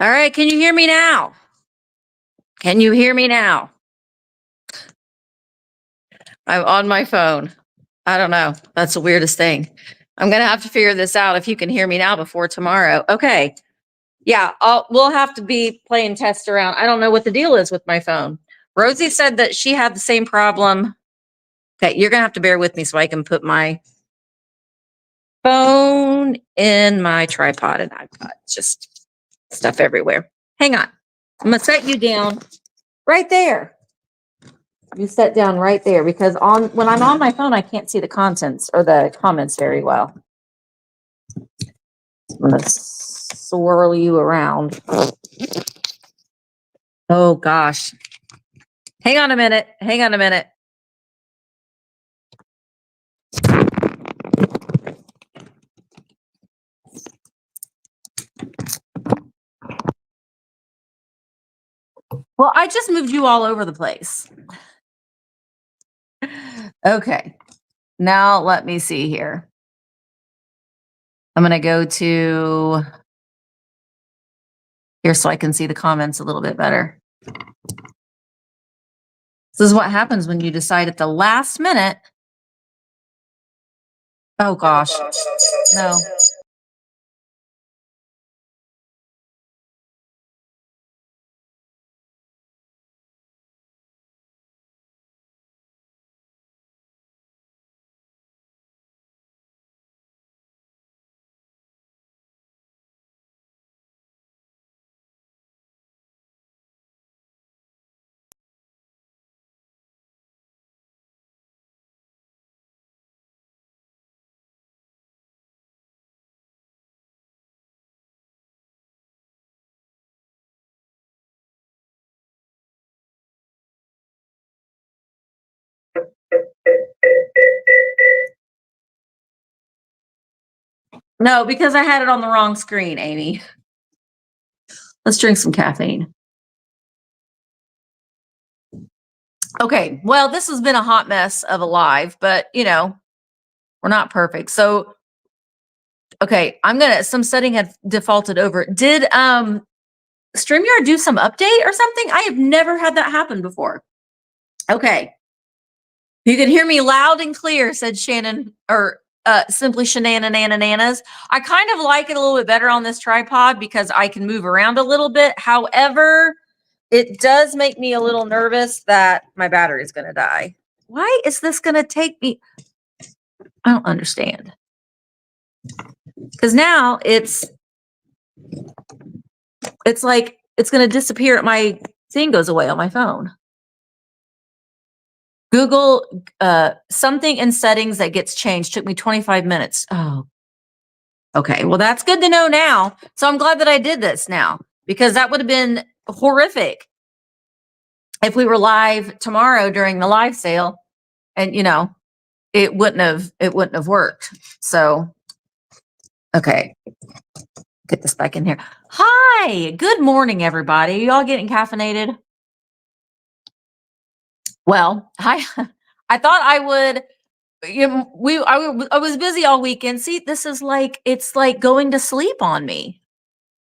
All right, can you hear me now? Can you hear me now? I'm on my phone. I don't know. That's the weirdest thing. I'm going to have to figure this out if you can hear me now before tomorrow. Okay. Yeah, we'll have to be playing test around. I don't know what the deal is with my phone. Rosie said that she had the same problem. Okay, you're going to have to bear with me so I can put my phone in my tripod, and I've got just stuff everywhere. Hang on. I'm going to set you down right there. You set down right there because when I'm on my phone, I can't see the contents or the comments very well. I'm going to swirl you around. Oh gosh. Hang on a minute. Hang on a minute. Well, I just moved you all over the place. Okay. Now let me see here. I'm going to go to here so I can see the comments a little bit better. This is what happens when you decide at the last minute. Oh gosh. No. No, because I had it on the wrong screen, Amy. Let's drink some caffeine. Okay, well, this has been a hot mess of a live, but you know, we're not perfect. So, okay, some setting had defaulted over. Did StreamYard do some update or something? I have never had that happen before. Okay. You can hear me loud and clear, said Shannon, or simply Shananananas. I kind of like it a little bit better on this tripod because I can move around a little bit. However, it does make me a little nervous that my battery is going to die. Why is this going to take me? I don't understand. Because now it's like it's going to disappear. My thing goes away on my phone. Google something in settings that gets changed. Took me 25 minutes. Oh, okay. Well, that's good to know now. So I'm glad that I did this now because that would have been horrific if we were live tomorrow during the live sale, and you know, it wouldn't have worked. So, okay, get this back in here. Hi, good morning, everybody. You all getting caffeinated? Well, I thought I would. You know, I was busy all weekend. See, this is like it's like going to sleep on me.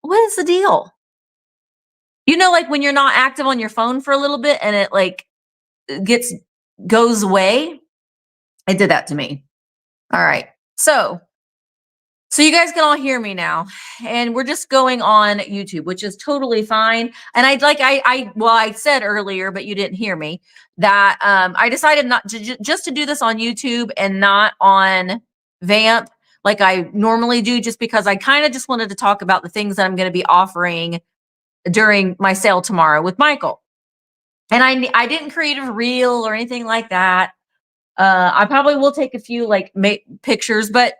What is the deal? You know, like when you're not active on your phone for a little bit and it like goes away. It did that to me. All right. So you guys can all hear me now, and we're just going on YouTube, which is totally fine. And I said earlier, but you didn't hear me, that I decided not to just to do this on YouTube and not on Vamp like I normally do, just because I kind of just wanted to talk about the things that I'm going to be offering during my sale tomorrow with Michael. And I didn't create a reel or anything like that. I probably will take a few like pictures, but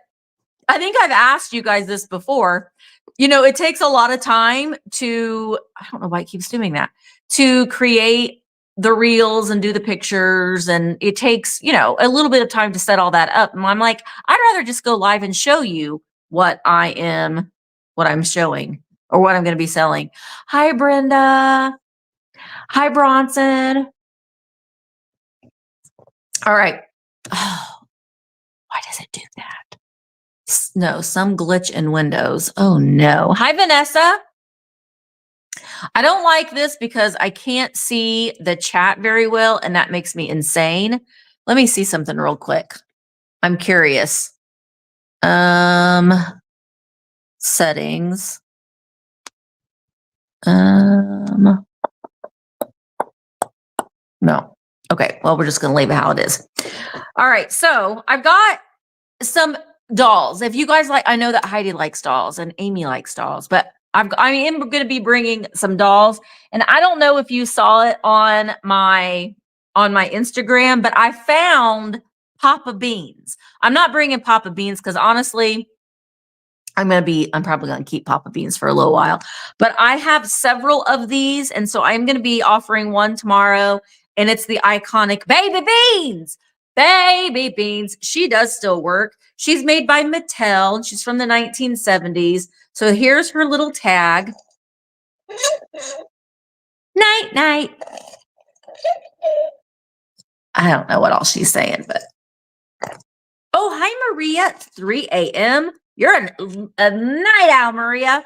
I think I've asked you guys this before. You know, it takes a lot of time I don't know why it keeps doing that, to create the reels and do the pictures. And it takes, you know, a little bit of time to set all that up. And I'm like, I'd rather just go live and show you what I'm showing or what I'm going to be selling. Hi, Brenda. Hi, Bronson. All right. Oh, why does it do that? No, some glitch in Windows. Oh no. Hi, Vanessa. I don't like this because I can't see the chat very well, and that makes me insane. Let me see something real quick. I'm curious. Settings. No. Okay, well, we're just going to leave it how it is. All right, so I've got some dolls. If you guys like, I know that Heidi likes dolls and Amy likes dolls, but I am going to be bringing some dolls. And I don't know if you saw it on my Instagram, but I found Papa Beans. I'm not bringing Papa Beans because honestly, I'm probably going to keep Papa Beans for a little while, but I have several of these. And so I'm going to be offering one tomorrow, and it's the iconic Baby Beans. Baby Beans. She does still work. She's made by Mattel, and she's from the 1970s. So here's her little tag. Night, night. I don't know what all she's saying, but. Oh, hi, Maria. 3 a.m. You're a night owl, Maria.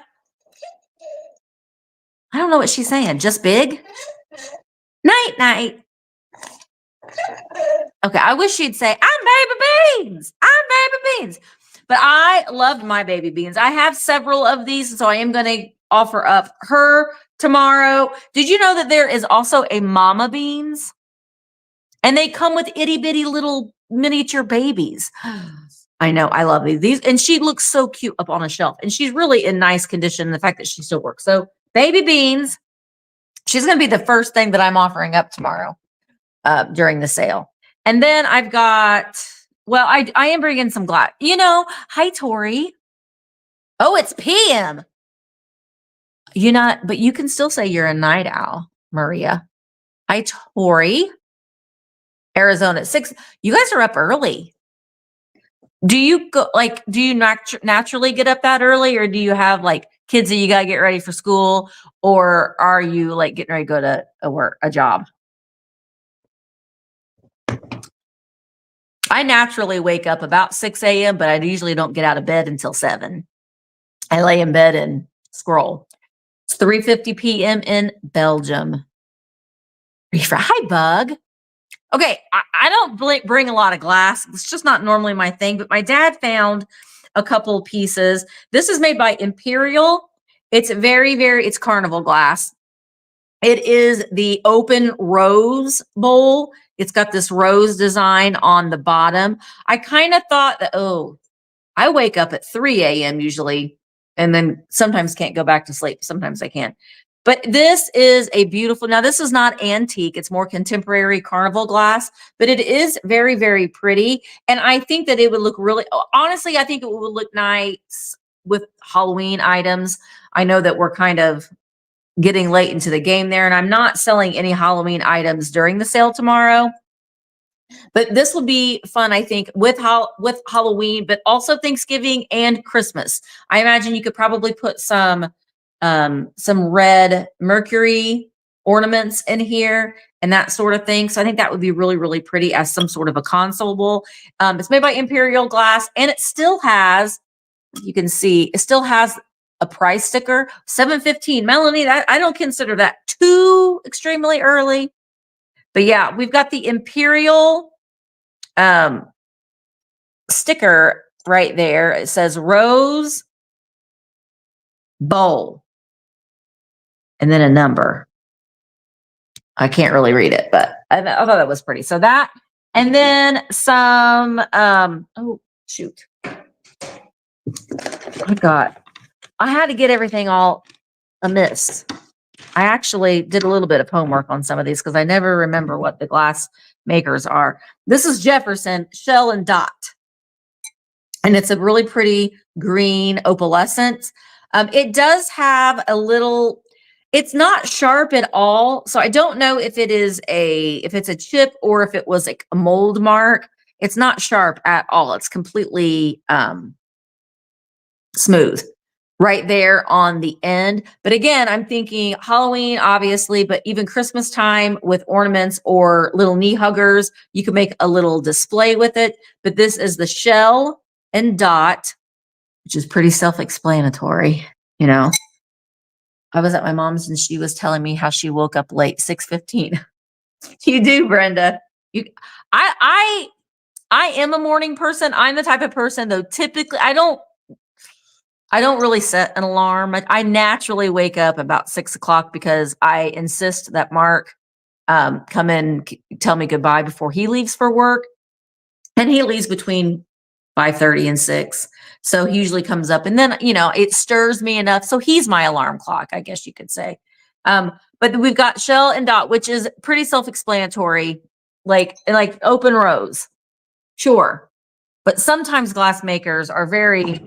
I don't know what she's saying. Just big? Night, night. Okay, I wish she'd say, I'm Baby Beans. I'm Baby Beans. But I loved my Baby Beans. I have several of these, so I am going to offer up her tomorrow. Did you know that there is also a Mama Beans? And they come with itty bitty little miniature babies. I know, I love these. And she looks so cute up on a shelf. And she's really in nice condition, the fact that she still works. So Baby Beans, she's going to be the first thing that I'm offering up tomorrow during the sale. And then I've got, well, I am bringing some glass. Hi, Tori. Oh, it's PM. But you can still say you're a night owl, Maria. Hi, Tori. Arizona at 6. You guys are up early. Do you naturally get up that early, or do you have like kids that you got to get ready for school, or are you like getting ready to go to a job? I naturally wake up about 6 a.m., but I usually don't get out of bed until 7. I lay in bed and scroll. It's 3:50 p.m. in Belgium. Hi, Bug. Okay, I don't bring a lot of glass. It's just not normally my thing, but my dad found a couple pieces. This is made by Imperial. It's it's Carnival Glass. It is the open rose bowl. It's got this rose design on the bottom. I kind of thought that, I wake up at 3 a.m. usually, and then sometimes can't go back to sleep. Sometimes I can. But this is a beautiful, now this is not antique, it's more contemporary Carnival glass, but it is very, very pretty. And I think that it would look honestly, I think it would look nice with Halloween items. I know that we're kind of getting late into the game there, and I'm not selling any Halloween items during the sale tomorrow. But this will be fun, I think, with Halloween, but also Thanksgiving and Christmas. I imagine you could probably put some red Mercury ornaments in here and that sort of thing. So I think that would be really, really pretty as some sort of a console bowl. It's made by Imperial Glass, and it still has, you can see, it still has a price sticker, $7.15. Melanie, I don't consider that too extremely early. But yeah, we've got the Imperial sticker right there. It says Rose Bowl. And then a number. I can't really read it, but I thought that was pretty. So that, and then some, oh, shoot. I had to get everything all amiss. I actually did a little bit of homework on some of these because I never remember what the glass makers are. This is Jefferson Shell and Dot. And it's a really pretty green opalescent. It does have a little, it's not sharp at all. So I don't know if it's a chip or if it was like a mold mark. It's not sharp at all. It's completely smooth right there on the end. But again, I'm thinking Halloween, obviously, but even Christmas time with ornaments or little knee huggers, you can make a little display with it. But this is the Shell and Dot, which is pretty self-explanatory, I was at my mom's and she was telling me how she woke up late, 6:15. You do, Brenda. You, I am a morning person. I'm the type of person, though. Typically, I don't really set an alarm. I naturally wake up about 6 o'clock because I insist that Mark come in, tell me goodbye before he leaves for work, and he leaves between 5:30 and 6. So he usually comes up, and then it stirs me enough. So he's my alarm clock, I guess you could say. But we've got Shell and Dot, which is pretty self-explanatory, like open rows, sure. But sometimes glass makers are very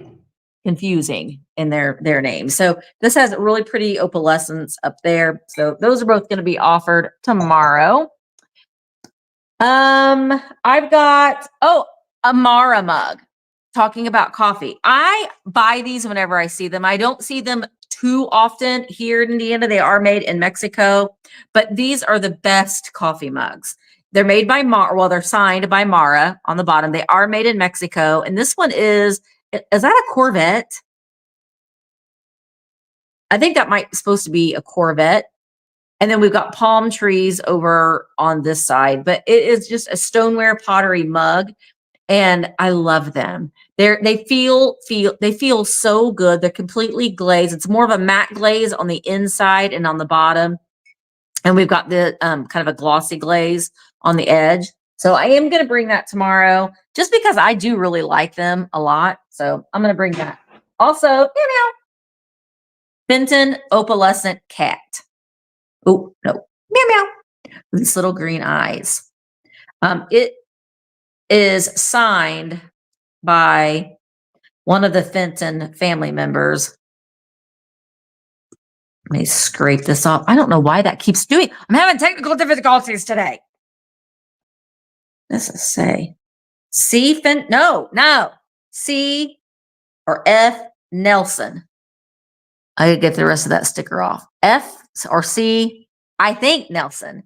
confusing in their names. So this has really pretty opalescence up there. So those are both going to be offered tomorrow. I've got a Mara mug. Talking about coffee. I buy these whenever I see them. I don't see them too often here in Indiana. They are made in Mexico, but these are the best coffee mugs. They're made by Mara. Well, they're signed by Mara on the bottom. They are made in Mexico. And this one is that a Corvette? I think that might be supposed to be a Corvette. And then we've got palm trees over on this side, but it is just a stoneware pottery mug. And I love them. They feel so good. They're completely glazed. It's more of a matte glaze on the inside and on the bottom. And we've got the kind of a glossy glaze on the edge. So I am going to bring that tomorrow just because I do really like them a lot. So I'm going to bring that. Also, meow meow. Fenton opalescent cat. Oh, no. Meow meow. With these little green eyes. It is signed by one of the Fenton family members. Let me scrape this off. I don't know why that keeps doing. I'm having technical difficulties today. This is say C Fenton. No. C or F Nelson. I could get the rest of that sticker off. F or C, I think Nelson.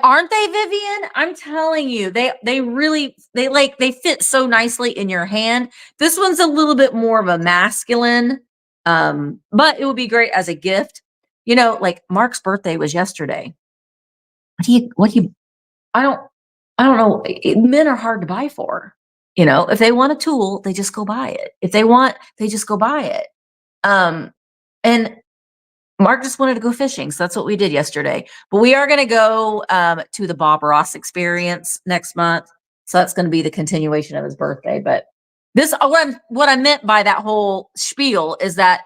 Aren't they, Vivian? I'm telling you, they really fit so nicely in your hand. This one's a little bit more of a masculine, but it would be great as a gift. Like Mark's birthday was yesterday. I don't know. Men are hard to buy for. If they want a tool, they just go buy it. If they just go buy it. And Mark just wanted to go fishing, so that's what we did yesterday. But we are going to go to the Bob Ross experience next month, so that's going to be the continuation of his birthday. But what I meant by that whole spiel is that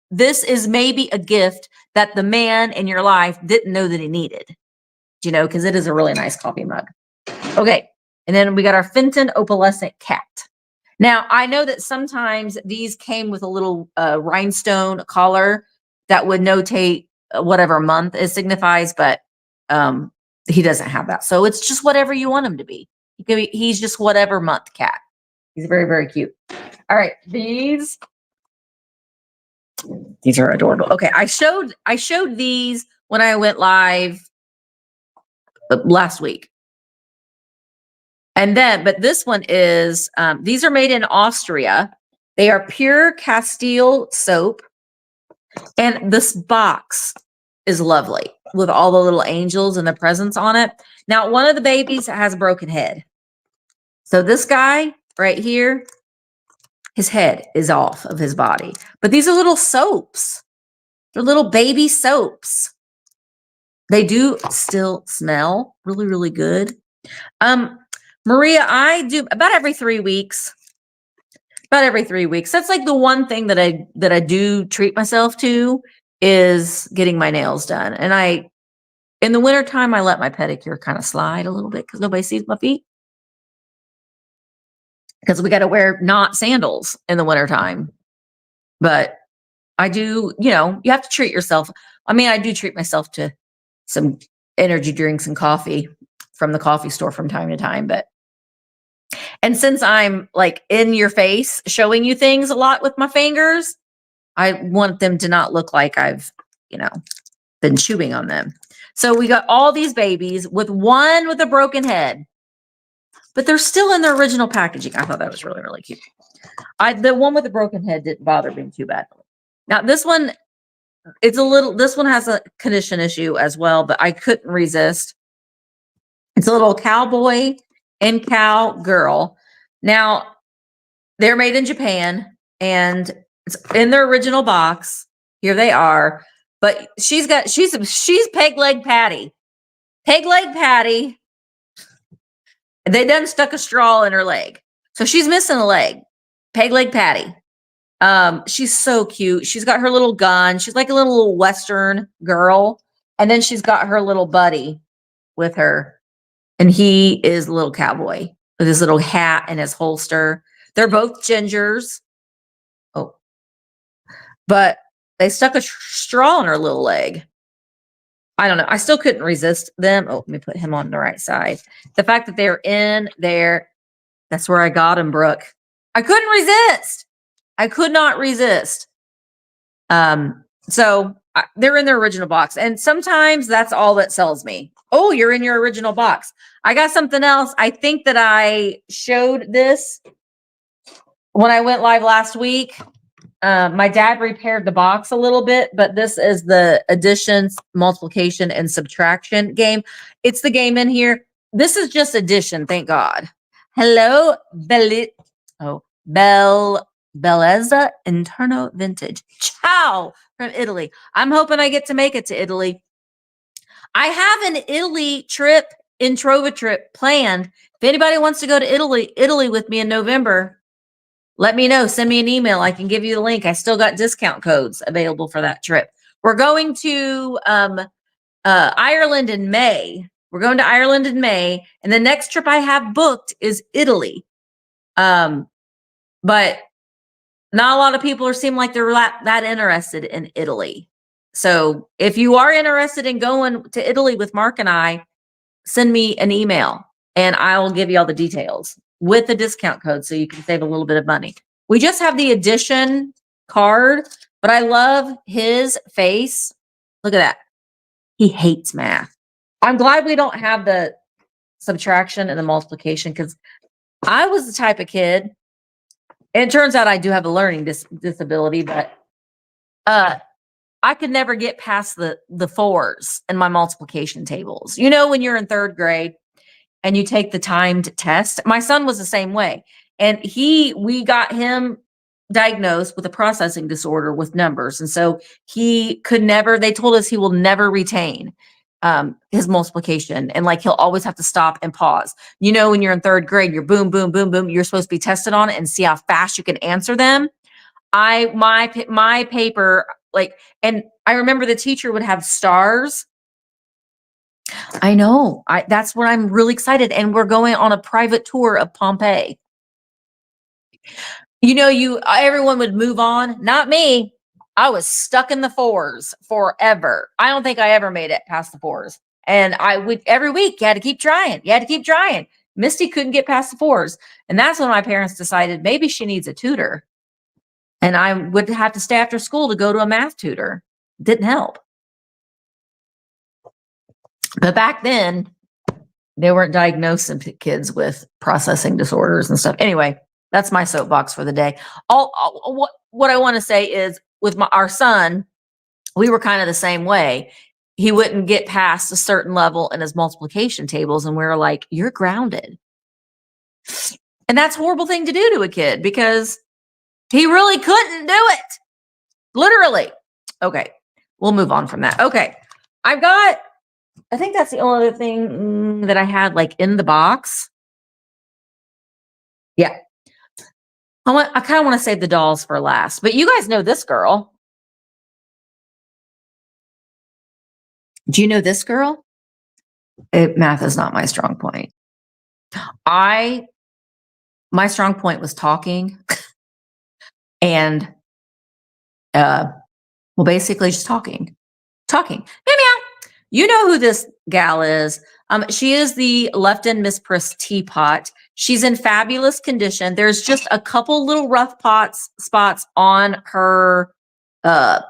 this is maybe a gift that the man in your life didn't know that he needed, because it is a really nice coffee mug. Okay, and then we got our Fenton opalescent cat. Now, I know that sometimes these came with a little rhinestone collar that would notate whatever month it signifies, but he doesn't have that. So it's just whatever you want him to be. He's just whatever month cat. He's very, very cute. All right, these are adorable. Okay, I showed these when I went live last week. But this one is, these are made in Austria. They are pure Castile soap. And this box is lovely with all the little angels and the presents on it. Now, one of the babies has a broken head. So this guy right here, his head is off of his body. But these are little soaps. They're little baby soaps. They do still smell really, really good. Maria, I do about every 3 weeks. About every 3 weeks. That's like the one thing that I do treat myself to is getting my nails done. And in the wintertime, I let my pedicure kind of slide a little bit because nobody sees my feet. Because we got to wear not sandals in the wintertime. But I do, you have to treat yourself. I mean, I do treat myself to some energy drinks and coffee from the coffee store from time to time. And since I'm like in your face showing you things a lot with my fingers, I want them to not look like I've, been chewing on them. So we got all these babies with one with a broken head, but they're still in their original packaging. I thought that was really, really cute. The one with the broken head didn't bother me too badly. Now this one, it's a little, this one has a condition issue as well, but I couldn't resist. It's a little cowboy and cowgirl. Now, they're made in Japan and it's in their original box. Here they are. But she's peg leg Patty. Peg leg Patty. They done stuck a straw in her leg. So she's missing a leg. Peg leg Patty. She's so cute. She's got her little gun. She's like a little Western girl. And then she's got her little buddy with her. And he is a little cowboy with his little hat and his holster. They're both gingers. Oh, but they stuck a straw in her little leg. I don't know. I still couldn't resist them. Oh, let me put him on the right side. The fact that they're in there, that's where I got him, Brooke. I couldn't resist. I could not resist. So they're in their original box. And sometimes that's all that sells me. Oh, you're in your original box. I got something else. I think that I showed this when I went live last week. My dad repaired the box a little bit, but this is the addition, multiplication, and subtraction game. It's the game in here. This is just addition, thank God. Hello, Bellezza Interno Vintage. Ciao from Italy. I'm hoping I get to make it to Italy. I have an Italy trip, Introva trip planned. If anybody wants to go to Italy with me in November, let me know. Send me an email. I can give you the link. I still got discount codes available for that trip. We're going to Ireland in May. We're going to Ireland in May. And the next trip I have booked is Italy. But not a lot of people seem like they're that interested in Italy. So if you are interested in going to Italy with Mark and I, send me an email and I'll give you all the details with the discount code so you can save a little bit of money. We just have the addition card, but I love his face. Look at that. He hates math. I'm glad we don't have the subtraction and the multiplication because I was the type of kid, and it turns out I do have a learning disability, but I could never get past the fours in my multiplication tables. You know, when you're in third grade and you take the timed test, my son was the same way. And we got him diagnosed with a processing disorder with numbers. And so he could never, they told us he will never retain his multiplication. And like, he'll always have to stop and pause. You know, when you're in third grade, you're boom, boom, boom, boom. You're supposed to be tested on it and see how fast you can answer them. My paper, like, and I remember the teacher would have stars. I know. That's what I'm really excited. And we're going on a private tour of Pompeii. You know, everyone would move on. Not me. I was stuck in the fours forever. I don't think I ever made it past the fours. And I would every week, you had to keep trying. You had to keep trying. Misty couldn't get past the fours. And that's when my parents decided maybe she needs a tutor. And I would have to stay after school to go to a math tutor. Didn't help. But back then, they weren't diagnosing kids with processing disorders and stuff. Anyway, that's my soapbox for the day. What I want to say is with our son, we were kind of the same way. He wouldn't get past a certain level in his multiplication tables. And we were like, you're grounded. And that's a horrible thing to do to a kid because he really couldn't do it. Literally. Okay. We'll move on from that. Okay. I think that's the only other thing that I had like in the box. Yeah. I kind of want to save the dolls for last, but you guys know this girl. Do you know this girl? Math is not my strong point. My strong point was talking and, well, basically just talking. Meow, meow. You know who this gal is. She is the Lefton Miss Priss teapot. She's in fabulous condition. There's just a couple little rough spots on her, what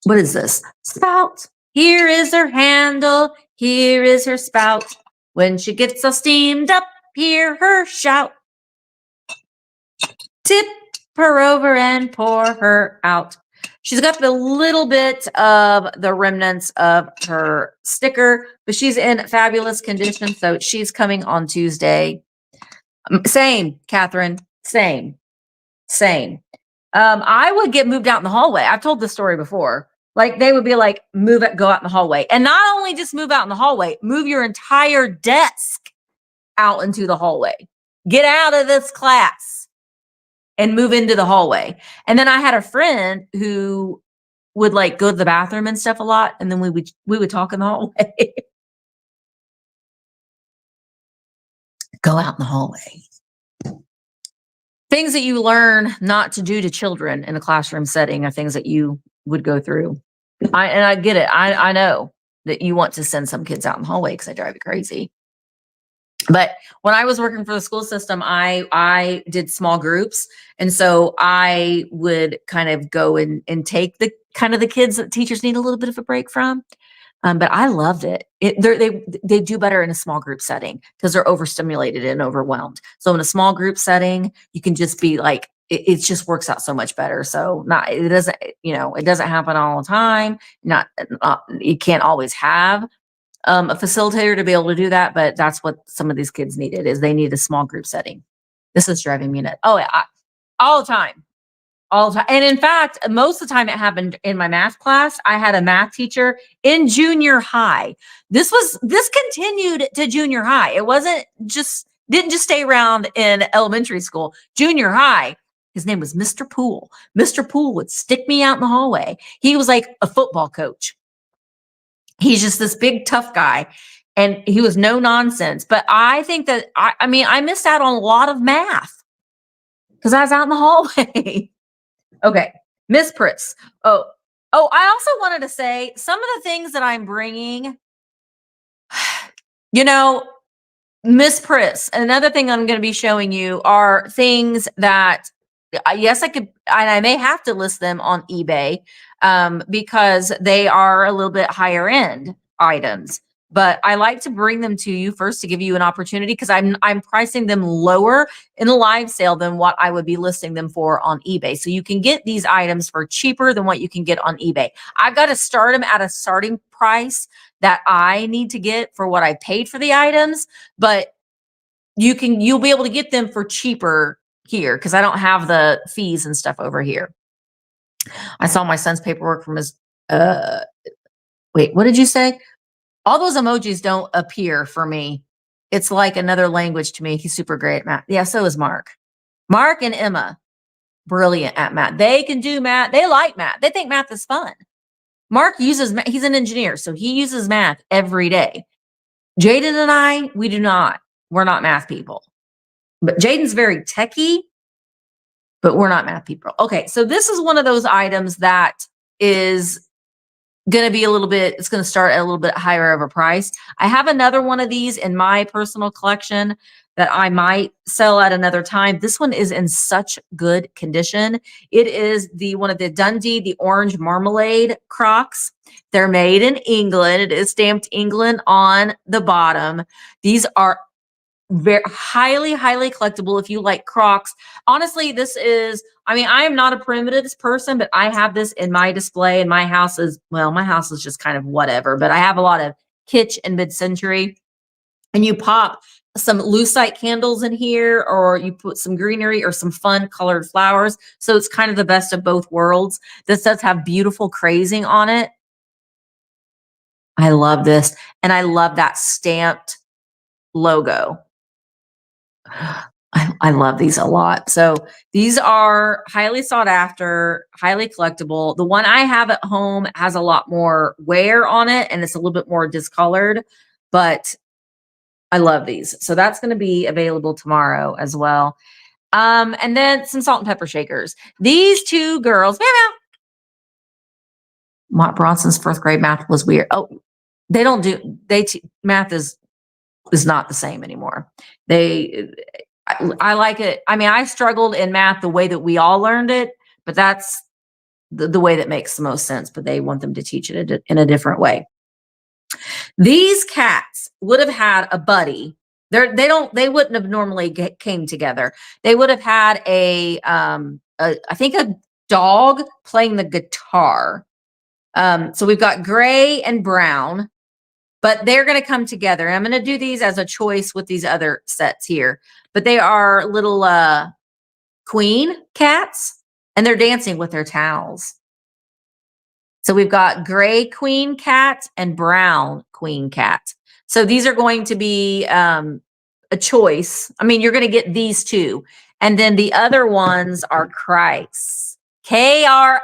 is this? Spout. Here is her handle. Here is her spout. When she gets all steamed up, hear her shout. Tip her over and pour her out. She's got the little bit of the remnants of her sticker, but she's in fabulous condition. So she's coming on Tuesday. Same, Catherine. Same. I would get moved out in the hallway. I've told this story before. Like they would be like, move it, go out in the hallway. And not only just move out in the hallway, move your entire desk out into the hallway. Get out of this class and move into the hallway. And then I had a friend who would like go to the bathroom and stuff a lot. And then we would talk in the hallway. Go out in the hallway. Things that you learn not to do to children in a classroom setting are things that you would go through. I get it. I know that you want to send some kids out in the hallway because they drive you crazy. But when I was working for the school system, I did small groups. And so I would kind of go and take the kind of the kids that teachers need a little bit of a break from. But I loved it. They do better in a small group setting because they're overstimulated and overwhelmed. So in a small group setting, you can just be like, it just works out so much better. So it doesn't happen all the time. You can't always have a facilitator to be able to do that, but that's what some of these kids needed is they need a small group setting. This is driving me nuts. Oh yeah, all the time. And in fact, most of the time it happened in my math class. I had a math teacher in junior high. This continued to junior high. It didn't just stay around in elementary school. Junior high, his name was Mr. Poole. Mr. Poole would stick me out in the hallway. He was like a football coach. He's just this big tough guy. And he was no nonsense. But I think that, I missed out on a lot of math because I was out in the hallway. Okay, Miss Priss. Oh, I also wanted to say some of the things that I'm bringing, Miss Priss, another thing I'm going to be showing you are things that, yes, I could, and I may have to list them on eBay because they are a little bit higher end items. But I like to bring them to you first to give you an opportunity because I'm pricing them lower in a live sale than what I would be listing them for on eBay. So you can get these items for cheaper than what you can get on eBay. I've got to start them at a starting price that I need to get for what I paid for the items, but you'll be able to get them for cheaper here because I don't have the fees and stuff over here. I saw my son's paperwork from his wait, what did you say? All those emojis don't appear for me. It's like another language to me. He's super great at math. Yeah, so is Mark. Mark and Emma, brilliant at math. They can do math. They like math. They think math is fun. Mark uses math. He's an engineer, so he uses math every day. Jaden and I, we do not. We're not math people. But Jaden's very techie, but we're not math people. Okay, so this is one of those items that is going to be it's going to start at a little bit higher of a price. I have another one of these in my personal collection that I might sell at another time. This one is in such good condition. It is one of the Dundee, the orange marmalade Crocs. They're made in England. It is stamped England on the bottom. These are very highly collectible if you like Crocs. Honestly, this is, I am not a primitives person, but I have this in my display, and my house is just kind of whatever, but I have a lot of kitsch and mid-century. And you pop some lucite candles in here, or you put some greenery or some fun colored flowers. So it's kind of the best of both worlds. This does have beautiful crazing on it. I love this. And I love that stamped logo. I love these a lot. So these are highly sought after, highly collectible. The one I have at home has a lot more wear on it and it's a little bit more discolored, but I love these. So that's going to be available tomorrow as well. And then some salt and pepper shakers. These two girls, Mott Bronson's 4th grade math was weird. Oh, they don't do, math is not the same anymore. I like it. I struggled in math the way that we all learned it, but that's the way that makes the most sense. But they want them to teach it in a different way. These cats would have had a buddy. They wouldn't have normally came together. They would have had I think a dog playing the guitar. So we've got gray and brown, but they're going to come together. I'm going to do these as a choice with these other sets here, but they are little queen cats, and they're dancing with their towels. So we've got gray queen cat and brown queen cat. So these are going to be a choice. I mean, you're going to get these two. And then the other ones are Christ. K-R-I-E-S,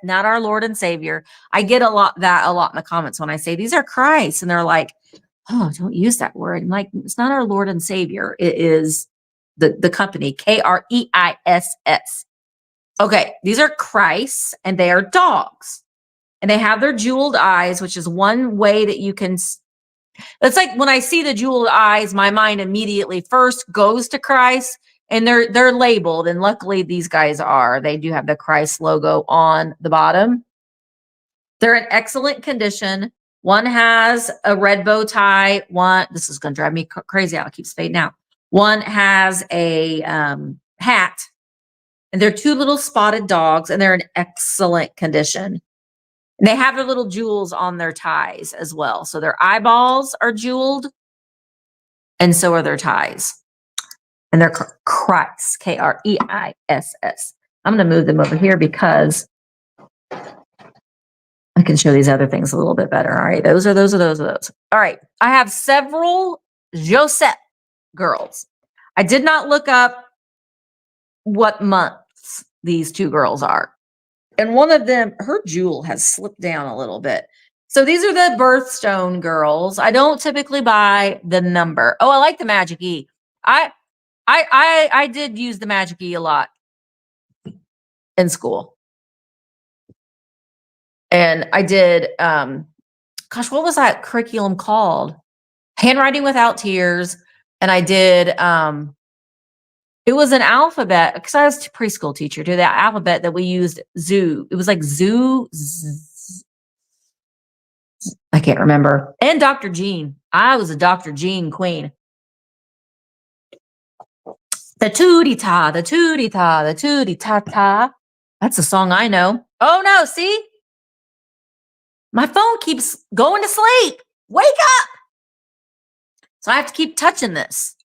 not our Lord and Savior. I get a lot in the comments when I say these are Christ. And they're like, oh, don't use that word. I'm like, it's not our Lord and Savior. It is the company, K-R-E-I-S-S. Okay, these are Christ, and they are dogs. And they have their jeweled eyes, which is one way that you can. It's like when I see the jeweled eyes, my mind immediately first goes to Christ, and they're labeled. And luckily, these guys are. They do have the Christ logo on the bottom. They're in excellent condition. One has a red bow tie. This is going to drive me crazy. I'll keep fading out. One has a hat. And they're two little spotted dogs, and they're in excellent condition. And they have their little jewels on their ties as well. So their eyeballs are jeweled, and so are their ties. And they're Christ, K-R-E-I-S-S. I'm going to move them over here because I can show these other things a little bit better. All right, those are those. All right, I have several Joseph girls. I did not look up what months these two girls are. And one of them, her jewel has slipped down a little bit. So these are the birthstone girls. I don't typically buy the number. Oh, I like the Magic E. I did use the Magic E a lot in school. And I did, gosh, what was that curriculum called? Handwriting Without Tears. And I did, it was an alphabet, because I was a preschool teacher, to that alphabet that we used zoo. It was like zoo. I can't remember. And Dr. Jean. I was a Dr. Jean queen. The tootie ta, the tootie ta, the tootie ta ta. That's a song I know. Oh no, see? My phone keeps going to sleep. Wake up. So I have to keep touching this.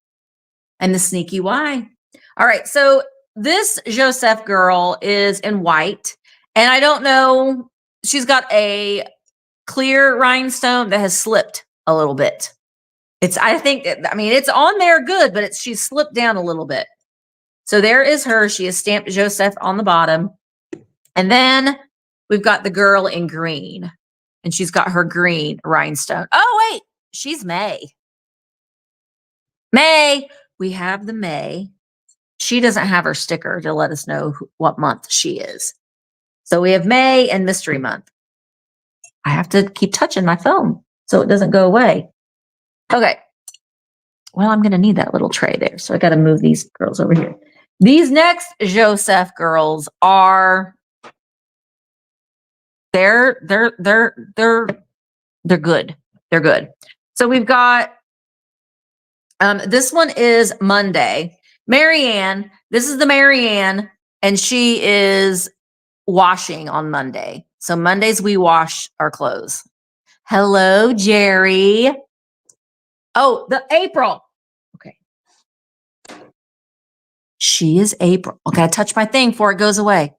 And the sneaky why. All right, so this Joseph girl is in white, and I don't know, she's got a clear rhinestone that has slipped a little bit. It's on there good, but she's slipped down a little bit. So there is her. She is stamped Joseph on the bottom. And then we've got the girl in green, and she's got her green rhinestone. Oh, wait, she's May. We have the May. She doesn't have her sticker to let us know what month she is. So we have May and Mystery Month. I have to keep touching my phone so it doesn't go away. Okay. Well, I'm going to need that little tray there. So I got to move these girls over here. These next Joseph girls are, they're good. They're good. So we've got, this one is Monday. Marianne, this is the Marianne, and she is washing on Monday. So Mondays we wash our clothes. Hello, Jerry. Oh, the April. Okay. She is April. Okay, I touch my thing before it goes away.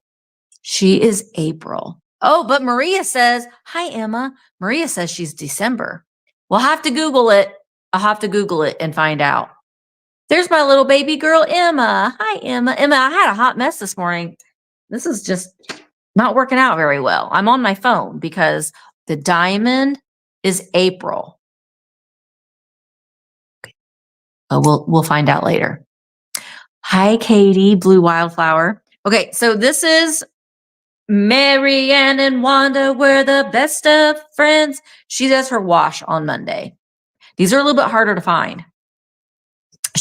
She is April. Oh, but Maria says, hi, Emma. Maria says she's December. We'll have to Google it. I'll have to Google it and find out. There's my little baby girl, Emma. Hi, Emma. Emma, I had a hot mess this morning. This is just not working out very well. I'm on my phone because the diamond is April. Okay. We'll find out later. Hi, Katie, Blue Wildflower. Okay, so this is Marianne and Wanda. We're the best of friends. She does her wash on Monday. These are a little bit harder to find.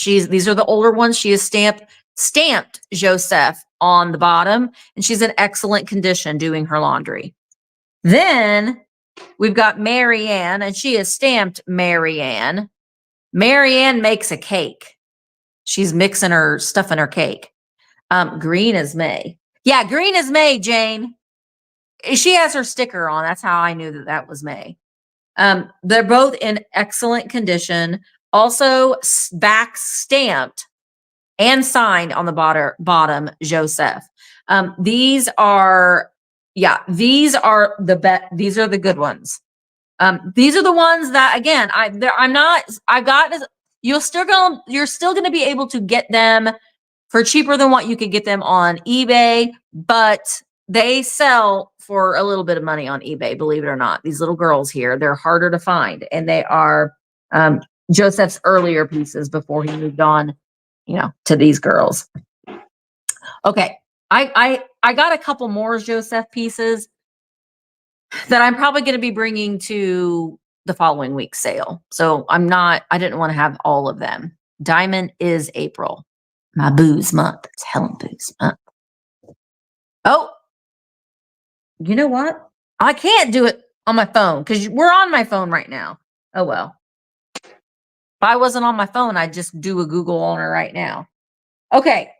These are the older ones. She is stamped Joseph on the bottom, and she's in excellent condition doing her laundry. Then we've got Marianne, and she is stamped Marianne. Marianne makes a cake. She's mixing her stuff in her cake. Green is May. Yeah, green is May, Jane. She has her sticker on. That's how I knew that that was May. They're both in excellent condition. Also back stamped and signed on the bottom, Joseph. These are, yeah, these are these are the good ones. These are the ones that, again, you're still going to be able to get them for cheaper than what you could get them on eBay, but they sell for a little bit of money on eBay, believe it or not. These little girls here, they're harder to find, and they are Joseph's earlier pieces before he moved on, to these girls. Okay, I got a couple more Joseph pieces that I'm probably going to be bringing to the following week's sale. So I didn't want to have all of them. Diamond is April, my booze month. It's Helen booze month. Oh, you know what? I can't do it on my phone because we're on my phone right now. Oh, well. If I wasn't on my phone, I'd just do a Google on her right now. Okay.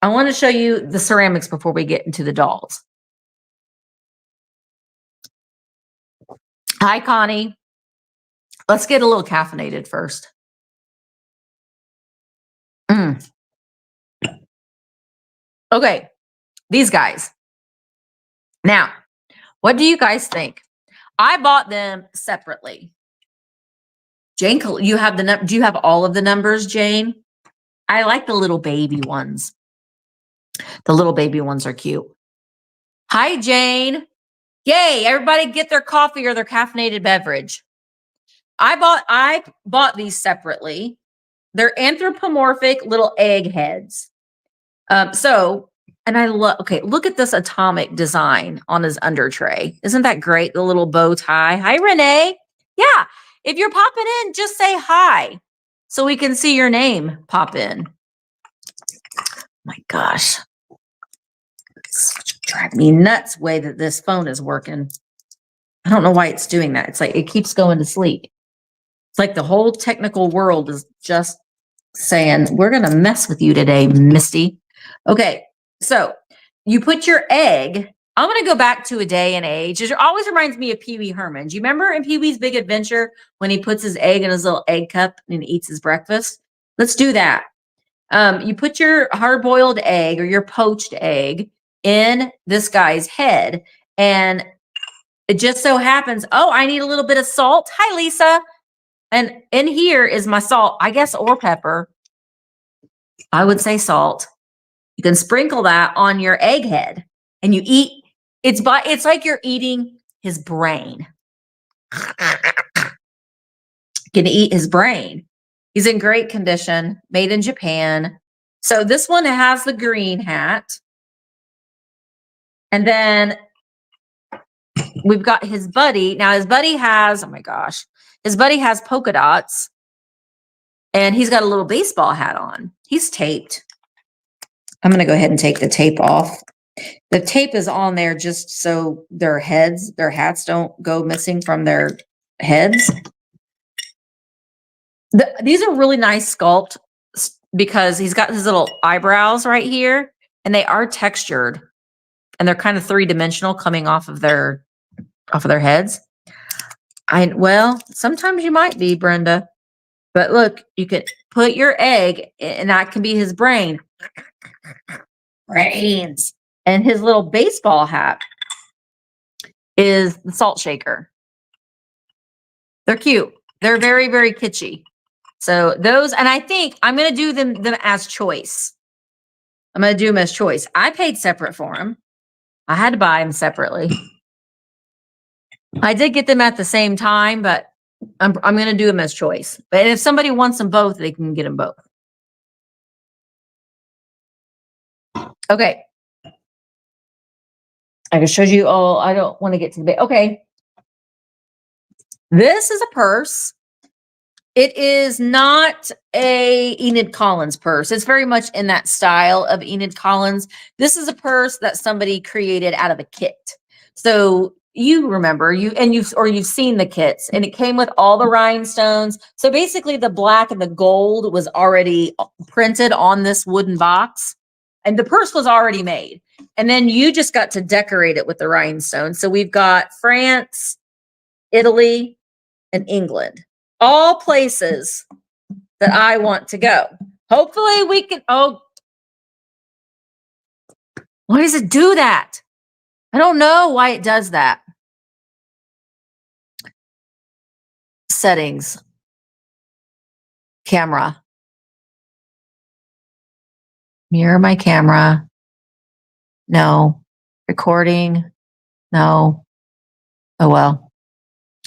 I want to show you the ceramics before we get into the dolls. Hi, Connie. Let's get a little caffeinated first. Okay, these guys. Now, what do you guys think? I bought them separately. Jane, do you have all of the numbers, Jane? I like the little baby ones. The little baby ones are cute. Hi, Jane. Yay, everybody get their coffee or their caffeinated beverage. I bought these separately. They're anthropomorphic little egg heads. And I love, okay, look at this atomic design on his under tray. Isn't that great? The little bow tie. Hi, Renee. Yeah, if you're popping in, just say hi so we can see your name pop in. My gosh. It's driving me nuts the way that this phone is working. I don't know why it's doing that. It's like it keeps going to sleep. It's like the whole technical world is just saying, we're going to mess with you today, Misty. Okay, so you put your egg. I'm going to go back to a day and age. It always reminds me of Pee Wee Herman. Do you remember in Pee Wee's Big Adventure when he puts his egg in his little egg cup and eats his breakfast? Let's do that. You put your hard-boiled egg or your poached egg in this guy's head, and it just so happens, oh, I need a little bit of salt. Hi, Lisa. And in here is my salt, I guess, or pepper. I would say salt. You can sprinkle that on your egg head and you eat. It's like you're eating his brain. Gonna eat his brain. He's in great condition, made in Japan. So this one has the green hat. And then we've got his buddy. Now his buddy has, oh my gosh, his buddy has polka dots. And he's got a little baseball hat on. He's taped. I'm going to go ahead and take the tape off. The tape is on there just so their hats don't go missing from their heads. These are really nice sculpt because he's got his little eyebrows right here and they are textured and they're kind of three-dimensional coming off of their heads. Well, sometimes you might be, Brenda. But look, you could put your egg, and that can be his brain. Brains. And his little baseball hat is the salt shaker. They're cute. They're very, very kitschy. So those, and I think I'm going to do them as choice. I'm going to do them as choice. I paid separate for them. I had to buy them separately. I did get them at the same time, but I'm going to do them as choice. But if somebody wants them both, they can get them both. Okay. I just showed you all. I don't want to get to the bit. Okay. This is a purse. It is not a Enid Collins purse. It's very much in that style of Enid Collins. This is a purse that somebody created out of a kit. So you remember you've seen the kits, and it came with all the rhinestones. So basically the black and the gold was already printed on this wooden box. And the purse was already made. And then you just got to decorate it with the rhinestones. So we've got France, Italy, and England. All places that I want to go. Hopefully we can, oh, why does it do that? I don't know why it does that. Settings. Camera. Mirror my camera. No. Recording. No. Oh well.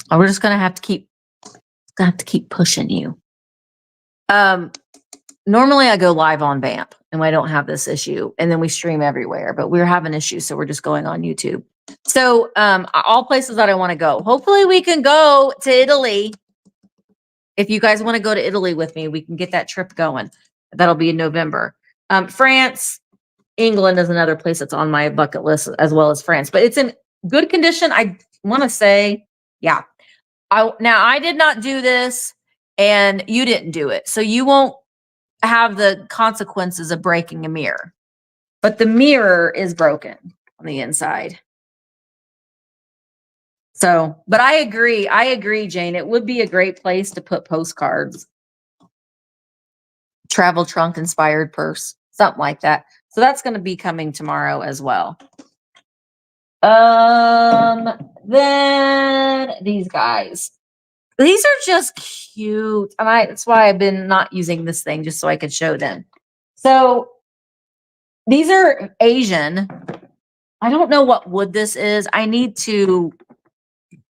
Oh, we're just gonna have to keep pushing you. Normally I go live on Vamp and I don't have this issue, and then we stream everywhere, but we're having issues, so we're just going on YouTube. So all places that I want to go. Hopefully we can go to Italy. If you guys want to go to Italy with me, we can get that trip going. That'll be in November. France, England is another place that's on my bucket list, as well as France, but it's in good condition. I want to say, yeah. Now I did not do this and you didn't do it. So you won't have the consequences of breaking a mirror, but the mirror is broken on the inside. So, but I agree, Jane. It would be a great place to put postcards. Travel trunk inspired purse, something like that. So that's going to be coming tomorrow as well. Then these guys. These are just cute. And that's why I've been not using this thing, just so I could show them. So these are Asian. I don't know what wood this is. I need to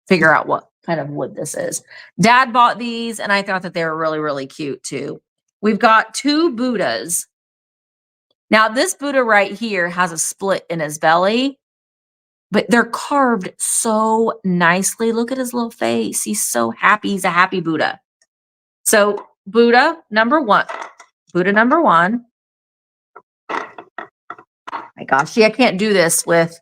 figure out what kind of wood this is. Dad bought these and I thought that they were really, really cute too. We've got two Buddhas. Now this Buddha right here has a split in his belly, but they're carved so nicely. Look at his little face. He's so happy. He's a happy Buddha. So Buddha number one. Buddha number one. My gosh, see, I can't do this with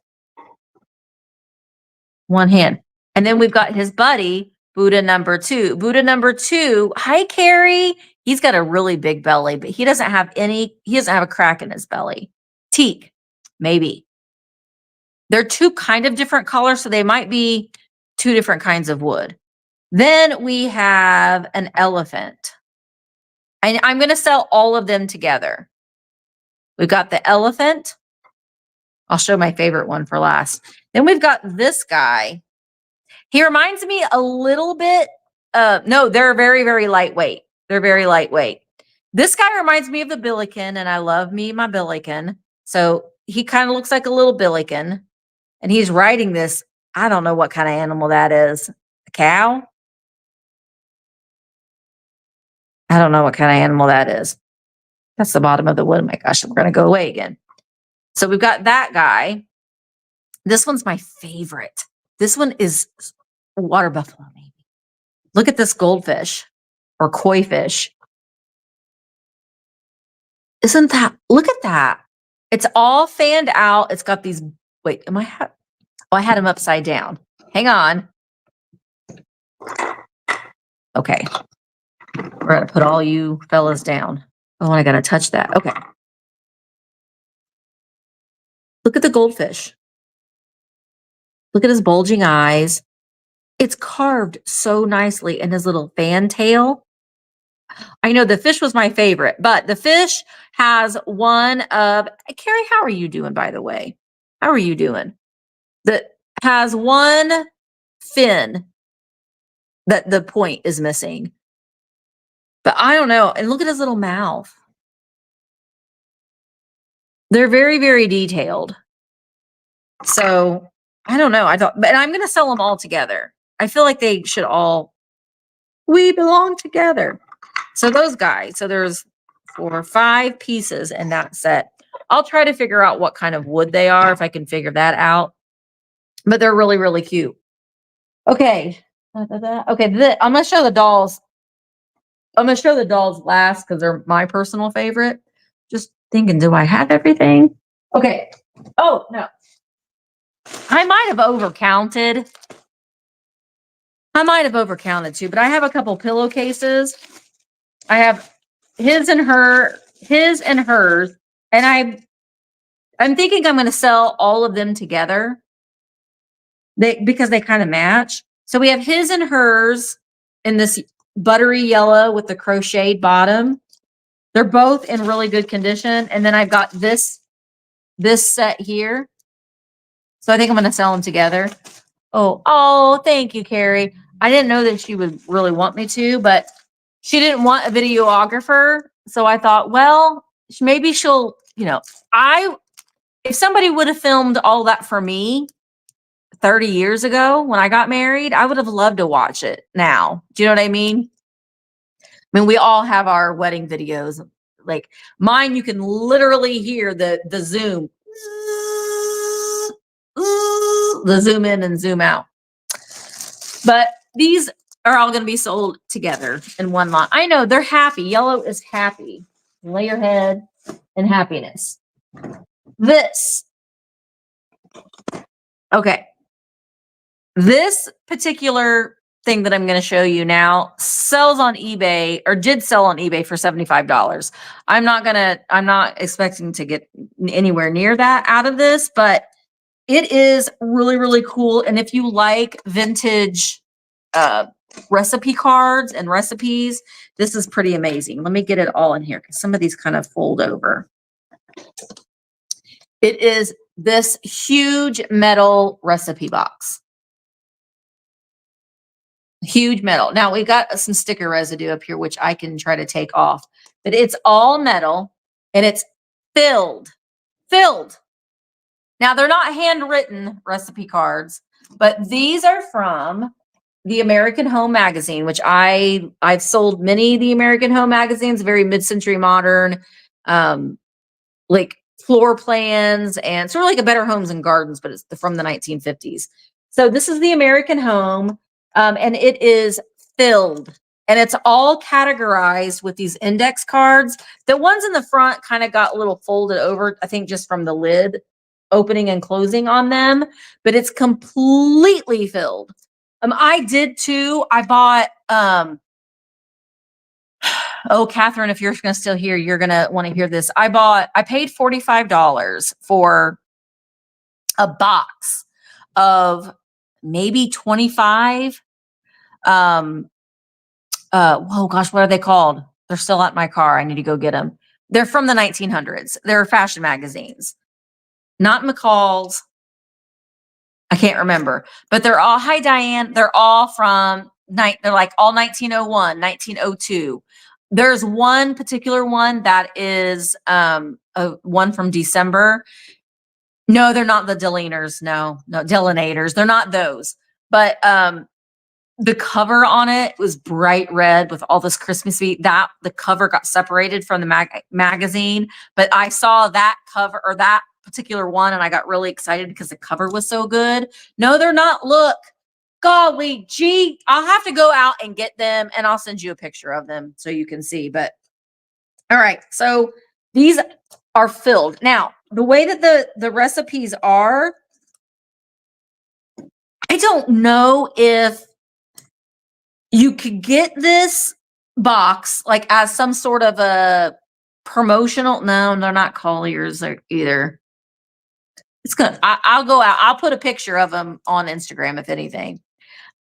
one hand. And then we've got his buddy, Buddha number two. Buddha number two, hi, Carrie. He's got a really big belly, but he doesn't have a crack in his belly. Teak, maybe. They're two kind of different colors, so they might be two different kinds of wood. Then we have an elephant. And I'm going to sell all of them together. We've got the elephant. I'll show my favorite one for last. Then we've got this guy. He reminds me a little bit. No, they're very, very lightweight. They're very lightweight. This guy reminds me of the Billiken, and I love me my Billiken. So he kind of looks like a little Billiken. And he's riding this. I don't know what kind of animal that is. A cow? I don't know what kind of animal that is. That's the bottom of the wood. My gosh, I'm going to go away again. So we've got that guy. This one's my favorite. This one is a water buffalo, maybe. Look at this goldfish or koi fish. Isn't that, look at that. It's all fanned out. It's got these, wait, I had him upside down. Hang on. Okay. We're going to put all you fellas down. Oh, and I got to touch that. Okay. Look at the goldfish. Look at his bulging eyes. It's carved so nicely in his little fantail. I know the fish was my favorite, but the fish has one of, Carrie, how are you doing, by the way? How are you doing? That has one fin that the point is missing. But I don't know. And look at his little mouth. They're very, very detailed. So I don't know. But I'm going to sell them all together. I feel like they should all, we belong together. So those guys, so there's 4 or 5 pieces in that set. I'll try to figure out what kind of wood they are, if I can figure that out. But they're really, really cute. Okay. Okay, I'm going to show the dolls. I'm going to show the dolls last because they're my personal favorite. Just thinking, do I have everything? Okay. Oh, no. I might have overcounted. I might have overcounted too, but I have a couple pillowcases. I have his and hers, and I'm thinking I'm going to sell all of them together because they kind of match. So we have his and hers in this buttery yellow with the crocheted bottom. They're both in really good condition. And then I've got this set here. So I think I'm going to sell them together. Oh, thank you, Carrie. I didn't know that she would really want me to, but she didn't want a videographer. So I thought, well, maybe she'll, if somebody would have filmed all that for me 30 years ago when I got married, I would have loved to watch it now. Do you know what I mean? I mean, we all have our wedding videos. Like mine, you can literally hear the zoom. The zoom in and zoom out. But these are all going to be sold together in one lot. I know they're happy. Yellow is happy. Lay your head in happiness. This. Okay. This particular thing that I'm going to show you now sells on eBay, or did sell on eBay for $75. I'm not expecting to get anywhere near that out of this, but it is really, really cool. And if you like vintage recipe cards and recipes, this is pretty amazing. Let me get it all in here because some of these kind of fold over. It is this huge metal recipe box. Huge metal. Now we got some sticker residue up here, which I can try to take off, but it's all metal and it's filled. Now they're not handwritten recipe cards, but these are from the American Home magazine, which I've sold many of the American Home magazines, very mid-century modern, like floor plans, and sort of like a Better Homes and Gardens, but it's from the 1950s. So this is the American Home, and it is filled, and it's all categorized with these index cards. The ones in the front kind of got a little folded over, I think just from the lid opening and closing on them, but it's completely filled. I did too. I bought, oh, Catherine, if you're going to still hear, you're going to want to hear this. I paid $45 for a box of maybe 25. Oh gosh, what are they called? They're still at my car. I need to go get them. They're from the 1900s. They're fashion magazines, not McCall's. I can't remember, but they're all, hi Diane, they're all from they're like all 1901, 1902. There's one particular one that is one from December. No, they're not the Delaners. No, Delanators. They're not those. But the cover on it was bright red with all this Christmassy. That the cover got separated from the magazine, but I saw that cover or that particular one and I got really excited because the cover was so good. No, they're not. Look, golly gee, I'll have to go out and get them and I'll send you a picture of them so you can see. But all right, so these are filled. Now, the way that the recipes are, I don't know if you could get this box like as some sort of a promotional. No, they're not Colliers either. It's good. I'll go out. I'll put a picture of them on Instagram, if anything.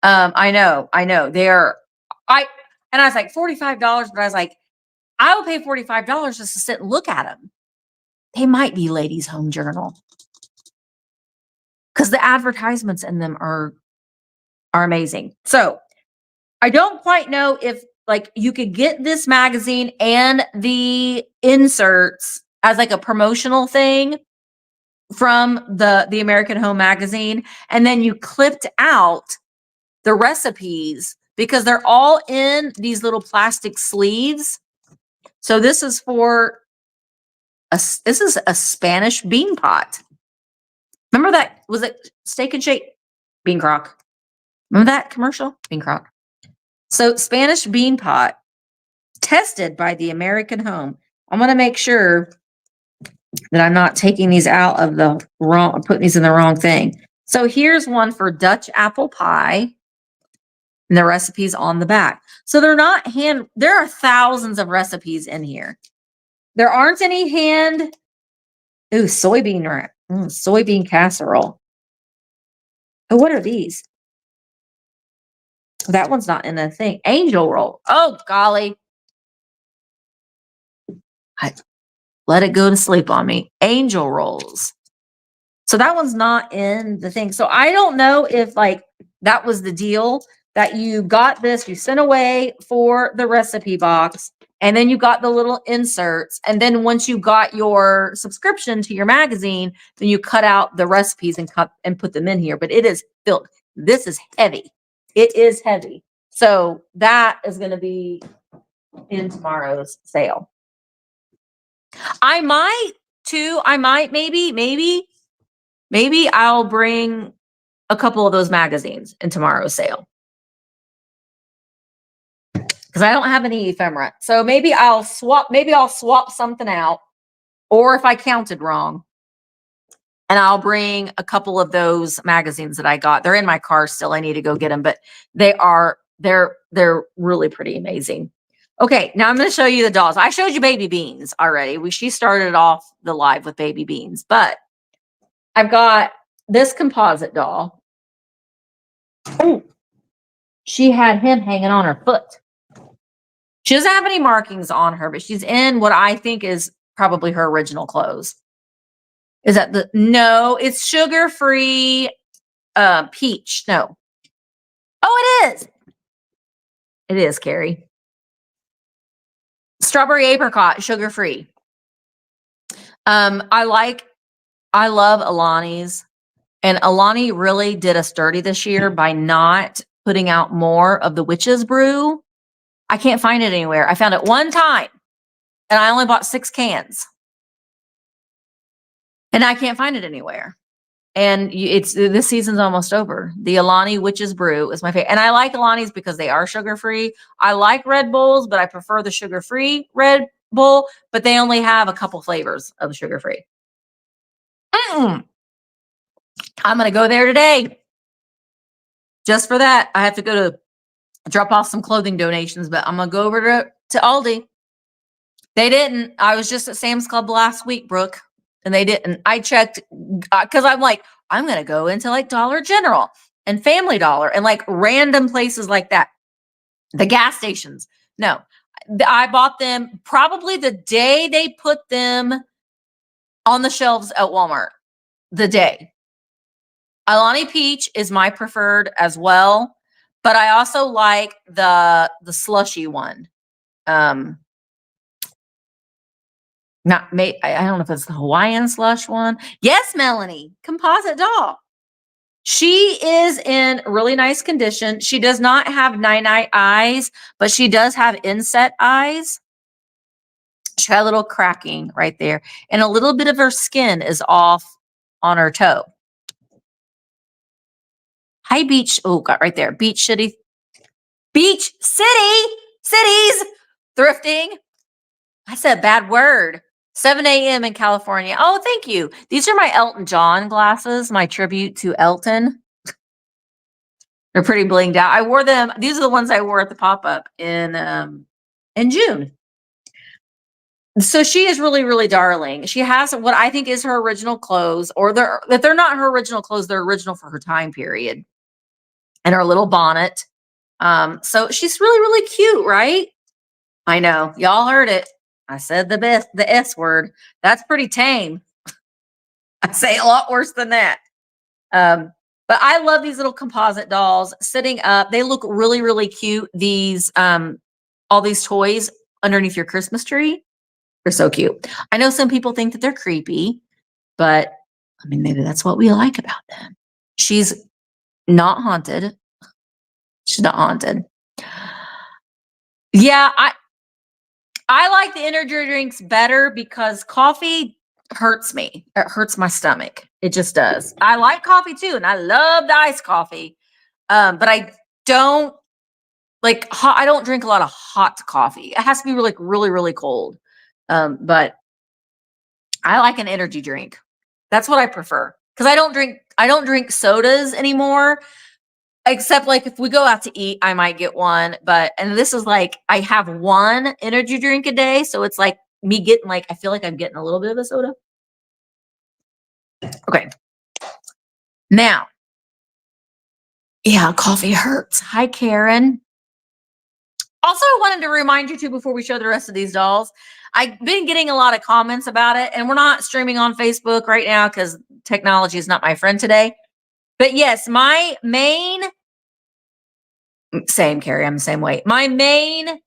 I know. They're, and I was like, $45, but I was like, I will pay $45 just to sit and look at them. They might be Ladies' Home Journal because the advertisements in them are amazing. So I don't quite know if like you could get this magazine and the inserts as like a promotional thing from the American Home magazine, and then you clipped out the recipes because they're all in these little plastic sleeves. So this is for this is a Spanish bean pot. Remember that? Was it Steak and Shake? Bean crock. Remember that commercial? Bean crock. So Spanish bean pot, tested by the American Home. I'm going to make sure that I'm not taking these out of the wrong, putting these in the wrong thing. So here's one for Dutch apple pie. And the recipes on the back. So they're not there are thousands of recipes in here. There aren't any hand Ooh, soybean casserole. Oh, what are these? That one's not in the thing. Angel roll. Oh, golly. I let it go to sleep on me. Angel rolls. So that one's not in the thing. So I don't know if like that was the deal that you got this, you sent away for the recipe box, and then you got the little inserts. And then once you got your subscription to your magazine, then you cut out the recipes and cut and put them in here. But it is filled. This is heavy. It is heavy. So that is going to be in tomorrow's sale. I might too. I might maybe I'll bring a couple of those magazines in tomorrow's sale. Because I don't have any ephemera. So maybe I'll swap something out. Or if I counted wrong. And I'll bring a couple of those magazines that I got. They're in my car still. I need to go get them, but they're really pretty amazing. Okay, now I'm going to show you the dolls. I showed you Baby Beans already. She started off the live with Baby Beans, but I've got this composite doll. Oh, she had him hanging on her foot. She doesn't have any markings on her, but she's in what I think is probably her original clothes. Is that no, it's sugar-free peach. No. Oh, it is. It is, Carrie. Strawberry apricot, sugar-free. I love Alani's. And Alani really did us dirty this year by not putting out more of the witch's brew. I can't find it anywhere. I found it one time, and I only bought 6 cans. And I can't find it anywhere. And this season's almost over. The Alani Witch's Brew is my favorite. And I like Alani's because they are sugar-free. I like Red Bulls, but I prefer the sugar-free Red Bull. But they only have a couple flavors of the sugar-free. I'm going to go there today. Just for that, I have to go to drop off some clothing donations, but I'm going to go over to Aldi. They didn't. I was just at Sam's Club last week, Brooke, and they didn't. I checked because I'm like, I'm going to go into like Dollar General and Family Dollar and like random places like that. The gas stations. No, I bought them probably the day they put them on the shelves at Walmart. The day. Alani Peach is my preferred as well, but I also like the slushy one. Not made. I don't know if it's the Hawaiian slush one. Yes, Melanie, composite doll. She is in really nice condition. She does not have night eyes, but she does have inset eyes. She got a little cracking right there, and a little bit of her skin is off on her toe. Hi, Beach. Oh, got right there. Beach City. Beach City. Cities. Thrifting. I said a bad word. 7 a.m. in California. Oh, thank you. These are my Elton John glasses, my tribute to Elton. They're pretty blinged out. I wore them. These are the ones I wore at the pop-up in June. So she is really, really darling. She has what I think is her original clothes, or if they're not her original clothes, they're original for her time period. And her little bonnet. So she's really, really cute, right? I know. Y'all heard it. I said the S word. That's pretty tame. I say a lot worse than that. But I love these little composite dolls sitting up. They look really, really cute. These, all these toys underneath your Christmas tree. They're so cute. I know some people think that they're creepy, but I mean, maybe that's what we like about them. She's not haunted. She's not haunted. Yeah, I like the energy drinks better because coffee hurts me. It hurts my stomach. It just does. I like coffee too, and I love the iced coffee. But I don't like hot. I don't drink a lot of hot coffee. It has to be like really, really cold. But I like an energy drink. That's what I prefer because I don't drink sodas anymore. Except like if we go out to eat, I might get one. And this is like, I have one energy drink a day. So it's like me getting like, I feel like I'm getting a little bit of a soda. Okay. Now, yeah, coffee hurts. Hi, Karen. Also, I wanted to remind you too before we show the rest of these dolls. I've been getting a lot of comments about it, and we're not streaming on Facebook right now because technology is not my friend today. But yes, my main same Carrie, I'm the same way. My main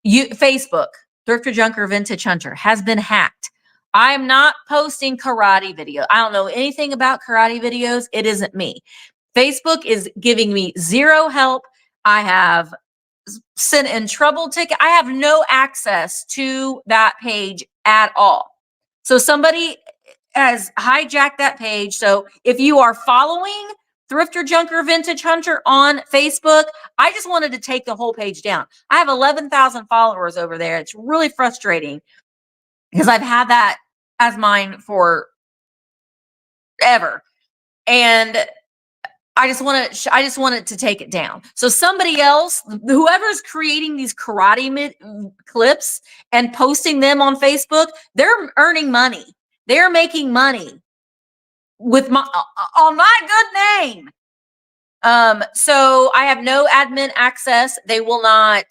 Facebook, Thrifter Junker Vintage Hunter, has been hacked. I'm not posting karate video. I don't know anything about karate videos. It isn't me. Facebook is giving me zero help. I have sent in trouble ticket. I have no access to that page at all. So somebody has hijacked that page. So if you are following Thrifter Junker Vintage Hunter on Facebook, I just wanted to take the whole page down. I have 11,000 followers over there. It's really frustrating because I've had that as mine for ever. And I just wanted to take it down. So somebody else, whoever's creating these karate clips and posting them on Facebook, they're earning money. They're making money with my on my good name. So I have no admin access. They will not.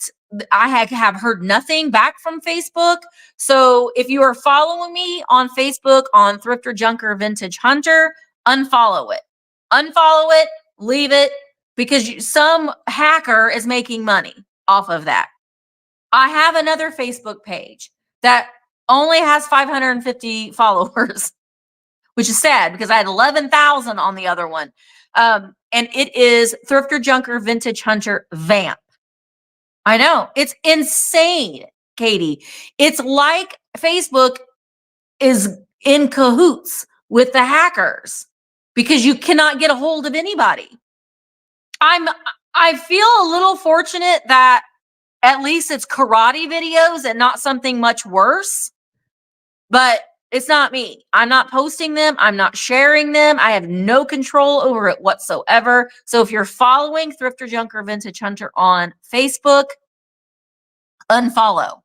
I have heard nothing back from Facebook. So if you are following me on Facebook on Thrifter Junker Vintage Hunter, unfollow it. Unfollow it, leave it, because some hacker is making money off of that. I have another Facebook page that only has 550 followers, which is sad because I had 11,000 on the other one. And it is Thrifter Junker Vintage Hunter Vamp. I know. It's insane, Katie. It's like Facebook is in cahoots with the hackers because you cannot get a hold of anybody. I feel a little fortunate that at least it's karate videos and not something much worse, but it's not me. I'm not posting them. I'm not sharing them. I have no control over it whatsoever. So if you're following Thrifter Junker Vintage Hunter on Facebook, unfollow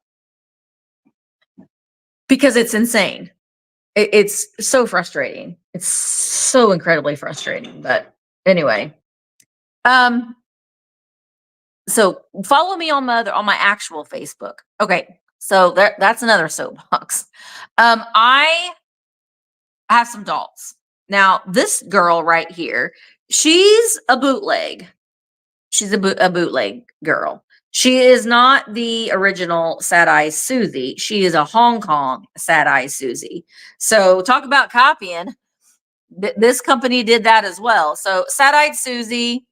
because it's insane. It's so frustrating. It's so incredibly frustrating. But anyway, so follow me on my actual Facebook. Okay, so that's another soapbox. I have some dolls. Now, this girl right here, she's a bootleg. She's a bootleg girl. She is not the original Sad Eyes Susie. She is a Hong Kong Sad Eyes Susie. So talk about copying. This company did that as well. So Sad Eyed Susie,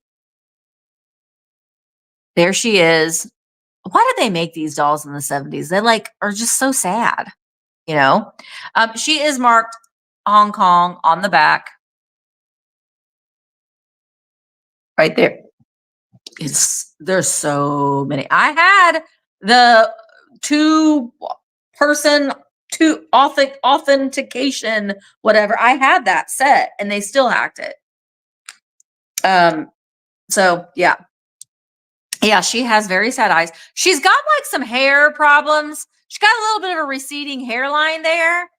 there she is. Why did they make these dolls in the 70s? They are just so sad, you know? She is marked Hong Kong on the back. Right there. There's so many. I had the authentication, whatever. I had that set and they still hacked it. So yeah. Yeah, she has very sad eyes. She's got some hair problems. She's got a little bit of a receding hairline there.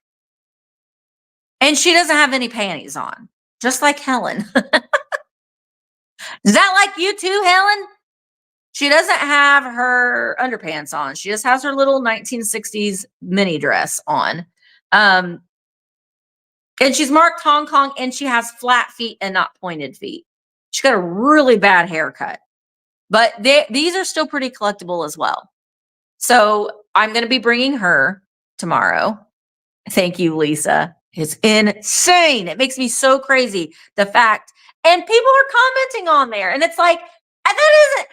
And she doesn't have any panties on, just like Helen. Is that like you too, Helen? She doesn't have her underpants on. She just has her little 1960s mini dress on. And she's marked Hong Kong and she has flat feet and not pointed feet. She's got a really bad haircut. But these are still pretty collectible as well. So I'm going to be bringing her tomorrow. Thank you, Lisa. It's insane. It makes me so crazy. The fact, and people are commenting on there, and it's like, that isn't,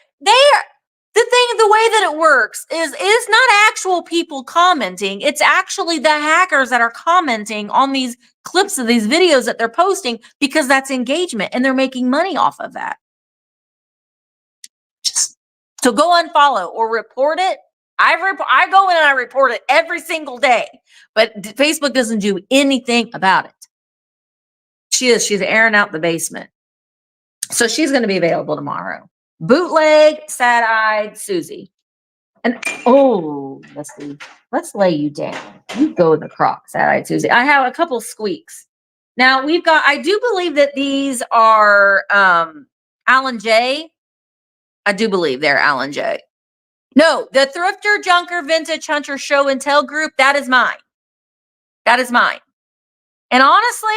the way that it works is it's not actual people commenting. It's actually the hackers that are commenting on these clips of these videos that they're posting because that's engagement and they're making money off of that. So go unfollow or report it. I go in and I report it every single day, but Facebook doesn't do anything about it. She's airing out the basement. So she's going to be available tomorrow. Bootleg, sad-eyed Susie. And let's lay you down. You go in the crock, sad-eyed Susie. I have a couple squeaks. Now we've got, I do believe that these are Alan J. I do believe they're Alan J. No, the Thrifter, Junker, Vintage Hunter Show and Tell group, that is mine. That is mine. And honestly,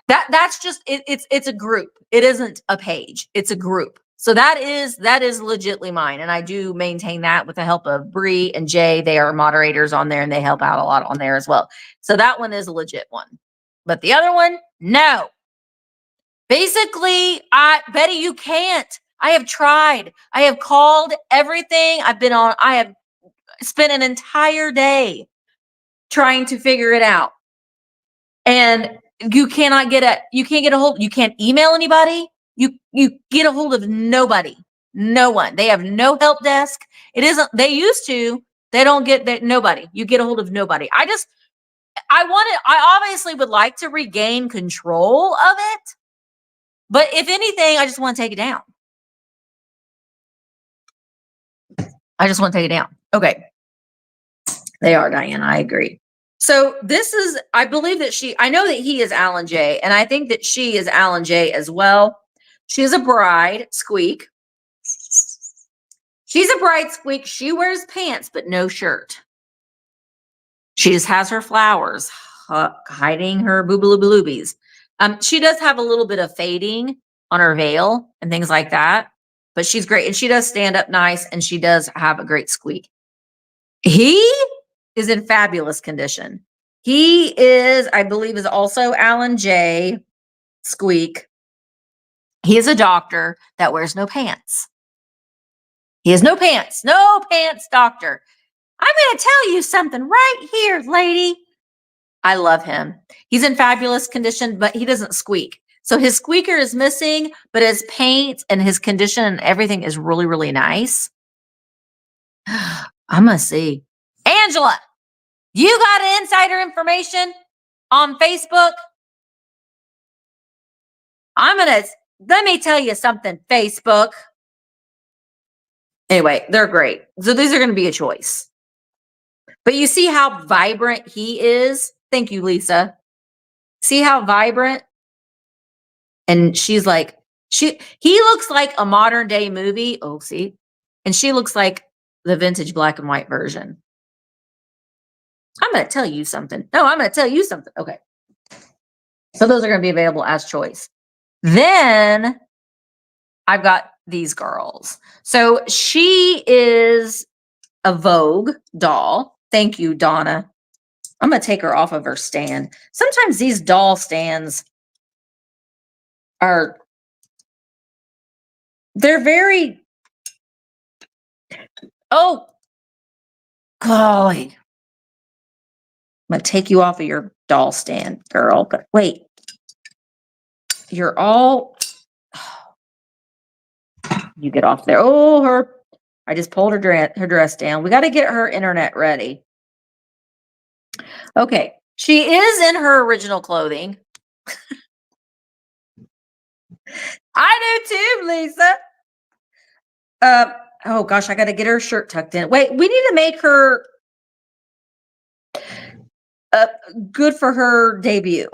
that's just it's a group. It isn't a page. It's a group. So that is legitly mine. And I do maintain that with the help of Bree and Jay. They are moderators on there and they help out a lot on there as well. So that one is a legit one. But the other one, no. Basically, Betty, you can't. I have tried. I have called everything. I have spent an entire day trying to figure it out. And you can't get a hold, you can't email anybody. You get a hold of nobody. No one. They have no help desk. It isn't, they used to, they don't get that, nobody. You get a hold of nobody. I obviously would like to regain control of it. But if anything, I just want to take it down. I just want to take it down. Okay. They are, Diane. I agree. So this is, I believe that I know that he is Alan J. And I think that she is Alan J as well. She is a bride, Squeak. She's a bride, Squeak. She wears pants, but no shirt. She just has her flowers hiding her boobaloobaloobies. She does have a little bit of fading on her veil and things like that, but she's great. And she does stand up nice and she does have a great squeak. He is in fabulous condition. He is, I believe, is also Alan J. Squeak. He is a doctor that wears no pants. He has no pants doctor. I'm going to tell you something right here, lady. I love him. He's in fabulous condition, but he doesn't squeak. So his squeaker is missing, but his paint and his condition and everything is really, really nice. I'm going to see. Angela, you got insider information on Facebook? Let me tell you something, Facebook. Anyway, they're great. So these are going to be a choice. But you see how vibrant he is? Thank you, Lisa. See how vibrant? And she's like, he looks like a modern day movie. Oh, see? And she looks like the vintage black and white version. I'm going to tell you something. No, I'm going to tell you something. Okay. So those are going to be available as choice. Then I've got these girls. So she is a Vogue doll. Thank you, Donna. I'm going to take her off of her stand. Sometimes these doll stands they're very, oh, golly. I'm going to take you off of your doll stand, girl. But wait, you're all, you get off there. Oh, I just pulled her dress down. We got to get her internet ready. Okay. She is in her original clothing. I do too, Lisa. Oh gosh, I got to get her shirt tucked in. Wait, we need to make her good for her debut.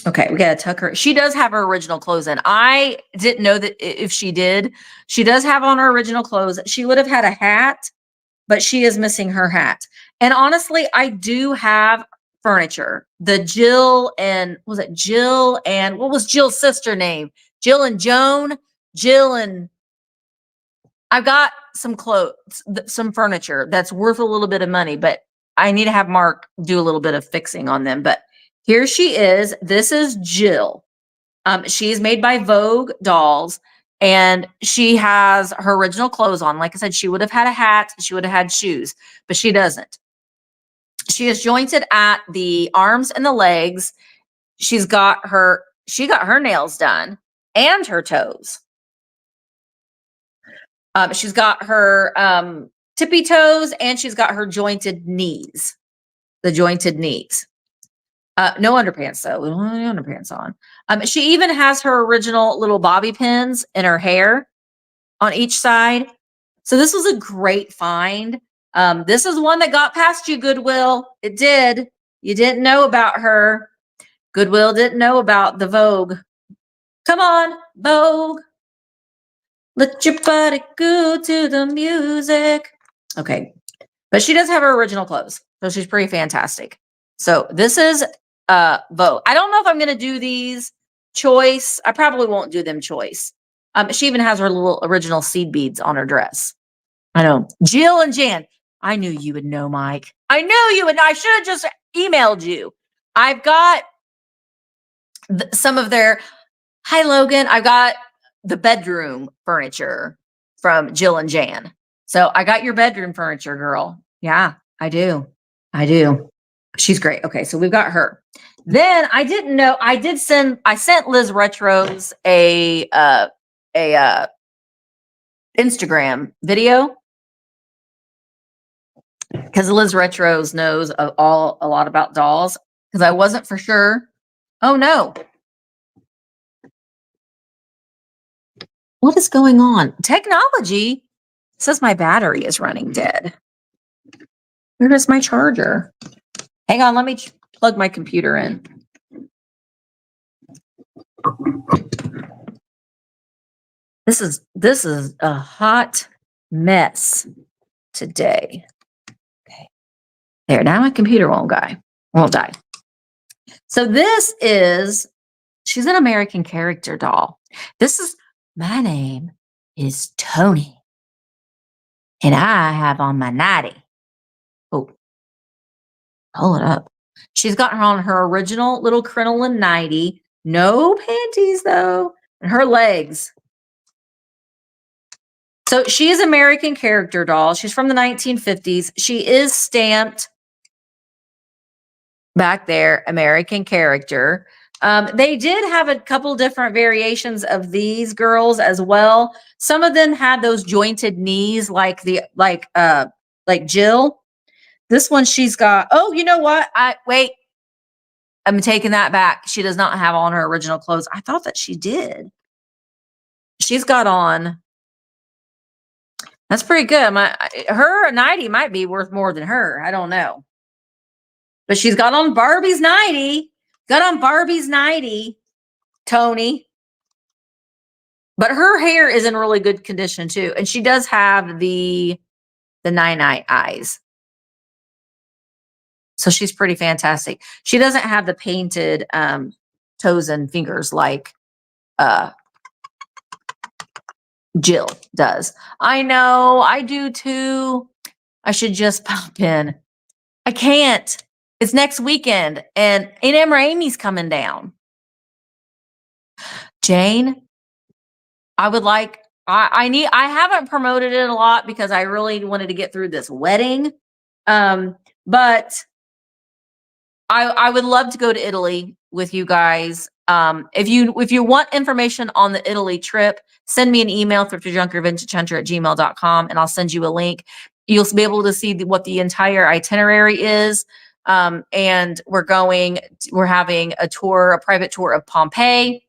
Okay, we got to tuck her. She does have her original clothes in. I didn't know that if she did. She does have on her original clothes. She would have had a hat, but she is missing her hat. And honestly, I do have furniture. The Jill and, what was Jill's sister name? Jill and Joan? Jill and, I've got some clothes, some furniture that's worth a little bit of money, but I need to have Mark do a little bit of fixing on them. But here she is. This is Jill. She's made by Vogue Dolls, and she has her original clothes on. Like I said, she would have had a hat. She would have had shoes, but she doesn't. She is jointed at the arms and the legs. She got her nails done and her toes. She's got her tippy toes, and she's got her jointed knees. The jointed knees. No underpants though. We don't have any underpants on. She even has her original little bobby pins in her hair on each side. So this was a great find. This is one that got past you, Goodwill. It did. You didn't know about her. Goodwill didn't know about the Vogue. Come on, Vogue. Let your body go to the music. Okay. But she does have her original clothes. So she's pretty fantastic. So this is Vogue. I don't know if I'm going to do these choice. I probably won't do them choice. She even has her little original seed beads on her dress. I know. Jill and Jan. I knew you would know, Mike. I knew you would know. I should have just emailed you. I've got some of their, hi, Logan. I've got the bedroom furniture from Jill and Jan. So I got your bedroom furniture, girl. Yeah, I do. I do. She's great. Okay, so we've got her. Then I didn't know. I sent Liz Retros a Instagram video because Liz Retros knows a lot about dolls because I wasn't for sure. Oh no. What is going on? Technology says my battery is running dead. Where is my charger? Hang on, let me plug my computer in. This is a hot mess today. Okay. There, now my computer won't die. So this is, she's an American character doll. My name is Tony. And I have on my nightie. Oh, pull it up. She's got her on her original little crinoline nightie. No panties though. And her legs. So she is American character doll. She's from the 1950s. She is stamped back there, American character. They did have a couple different variations of these girls as well. Some of them had those jointed knees like Jill. This one, she's got, oh, you know what? I'm taking that back. She does not have on her original clothes. I thought that she did. She's got on. That's pretty good. Her nightie might be worth more than her. I don't know. But she's got on Barbie's nightie. Tony. But her hair is in really good condition too. And she does have the nine-eye eyes. So she's pretty fantastic. She doesn't have the painted toes and fingers like Jill does. I know, I do too. I should just pop in. I can't. It's next weekend and A&M Ramey's coming down. Jane, I would like, I haven't promoted it a lot because I really wanted to get through this wedding. But I would love to go to Italy with you guys. If you want information on the Italy trip, send me an email, thrifterjunkervintagehunter@gmail.com, and I'll send you a link. You'll be able to see what the entire itinerary is. And we're having a private tour of Pompeii.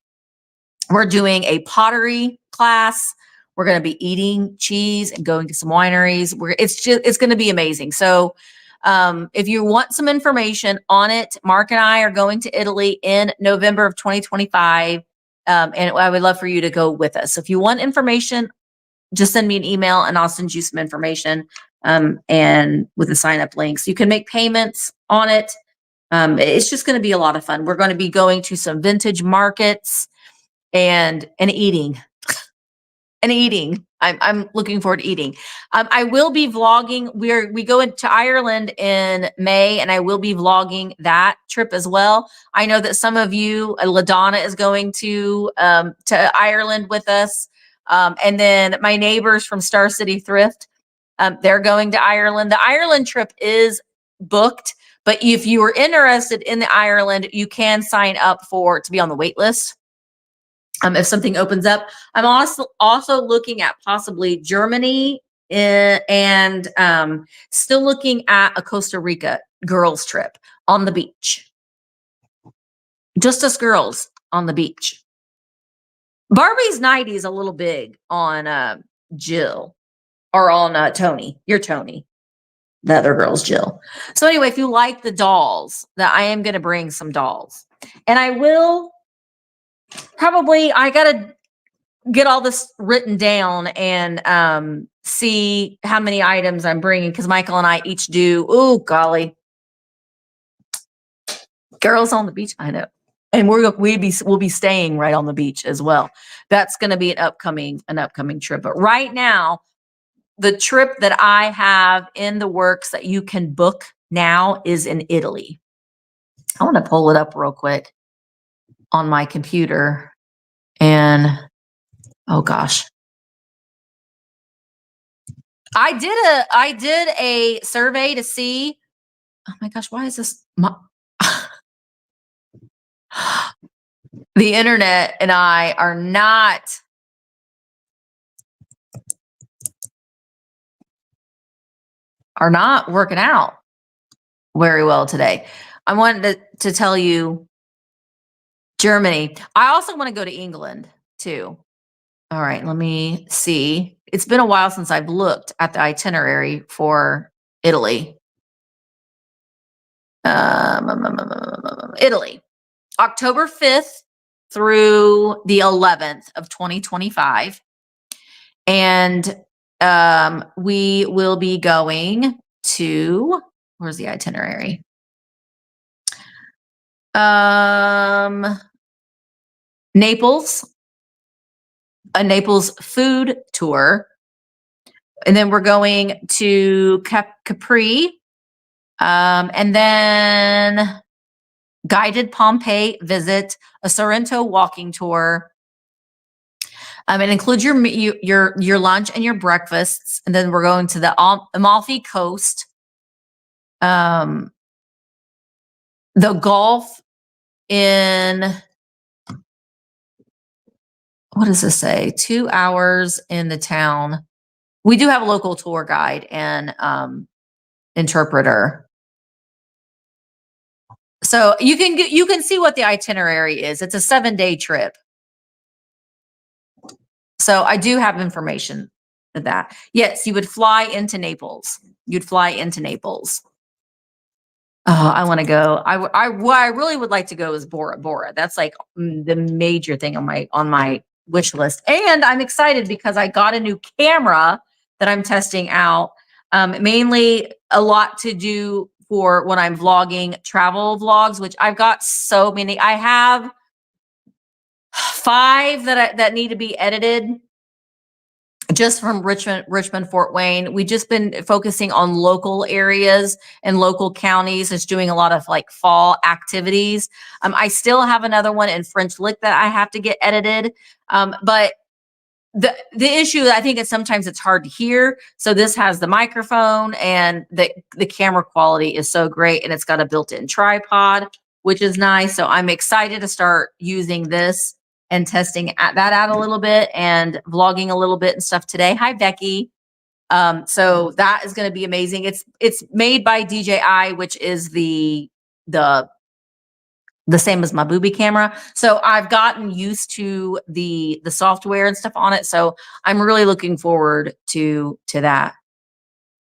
We're doing a pottery class. We're going to be eating cheese and going to some wineries. It's going to be amazing. So if you want some information on it, Mark and I are going to Italy in November of 2025. And I would love for you to go with us. So if you want information, just send me an email and I'll send you some information and with the sign up links. You can make payments on it. It's just going to be a lot of fun. We're going to be going to some vintage markets and eating. I'm looking forward to eating. I will be vlogging. We go into Ireland in May, and I will be vlogging that trip as well. I know that some of you, LaDonna is going to Ireland with us, and then my neighbors from Star City Thrift, they're going to Ireland. The Ireland trip is booked, but if you are interested in the Ireland, you can sign up to be on the wait list. If something opens up, I'm also looking at possibly Germany and still looking at a Costa Rica girls trip on the beach. Just us girls on the beach. Barbie's nightie is a little big on Jill or on Tony. You're Tony. The other girl's Jill. So anyway, if you like the dolls, that I am going to bring some dolls. And I will probably, I got to get all this written down and see how many items I'm bringing, because Michael and I each do, oh golly, girls on the beach. I know. And we'll be staying right on the beach as well. That's going to be an upcoming trip. But right now, the trip that I have in the works that you can book now is in Italy. I want to pull it up real quick on my computer. And oh gosh. I did a survey to see. Oh my gosh, why is this the internet and I are not working out very well today. I wanted to tell you Germany. I also want to go to England too. All right, let me see. It's been a while since I've looked at the itinerary for Italy. Italy, October 5th through the 11th of 2025. And we will be going to, where's the itinerary? Naples, a Naples food tour. And then we're going to Capri, and then guided Pompeii visit, a Sorrento walking tour. It includes your lunch and your breakfasts, and then we're going to the Amalfi Coast, the Gulf in, what does this say? 2 hours in the town. We do have a local tour guide and interpreter. So you can see what the itinerary is. It's a 7-day trip. So I do have information for that. Yes, you would fly into Naples. You'd fly into Naples. Oh, I want to go. What I really would like to go is Bora Bora. That's like the major thing on my wish list. And I'm excited because I got a new camera that I'm testing out. Mainly a lot to do for when I'm vlogging travel vlogs, which I've got so many. I have 5 that need to be edited just from Richmond, Fort Wayne. We've just been focusing on local areas and local counties. It's doing a lot of like fall activities. I still have another one in French Lick that I have to get edited. But the issue, I think, is sometimes it's hard to hear. So this has the microphone, and the camera quality is so great, and it's got a built-in tripod, which is nice. So I'm excited to start using this and testing that out a little bit and vlogging a little bit and stuff today. Hi, Becky. So that is going to be amazing. It's made by DJI, which is the same as my booby camera. So I've gotten used to the software and stuff on it. So I'm really looking forward to that.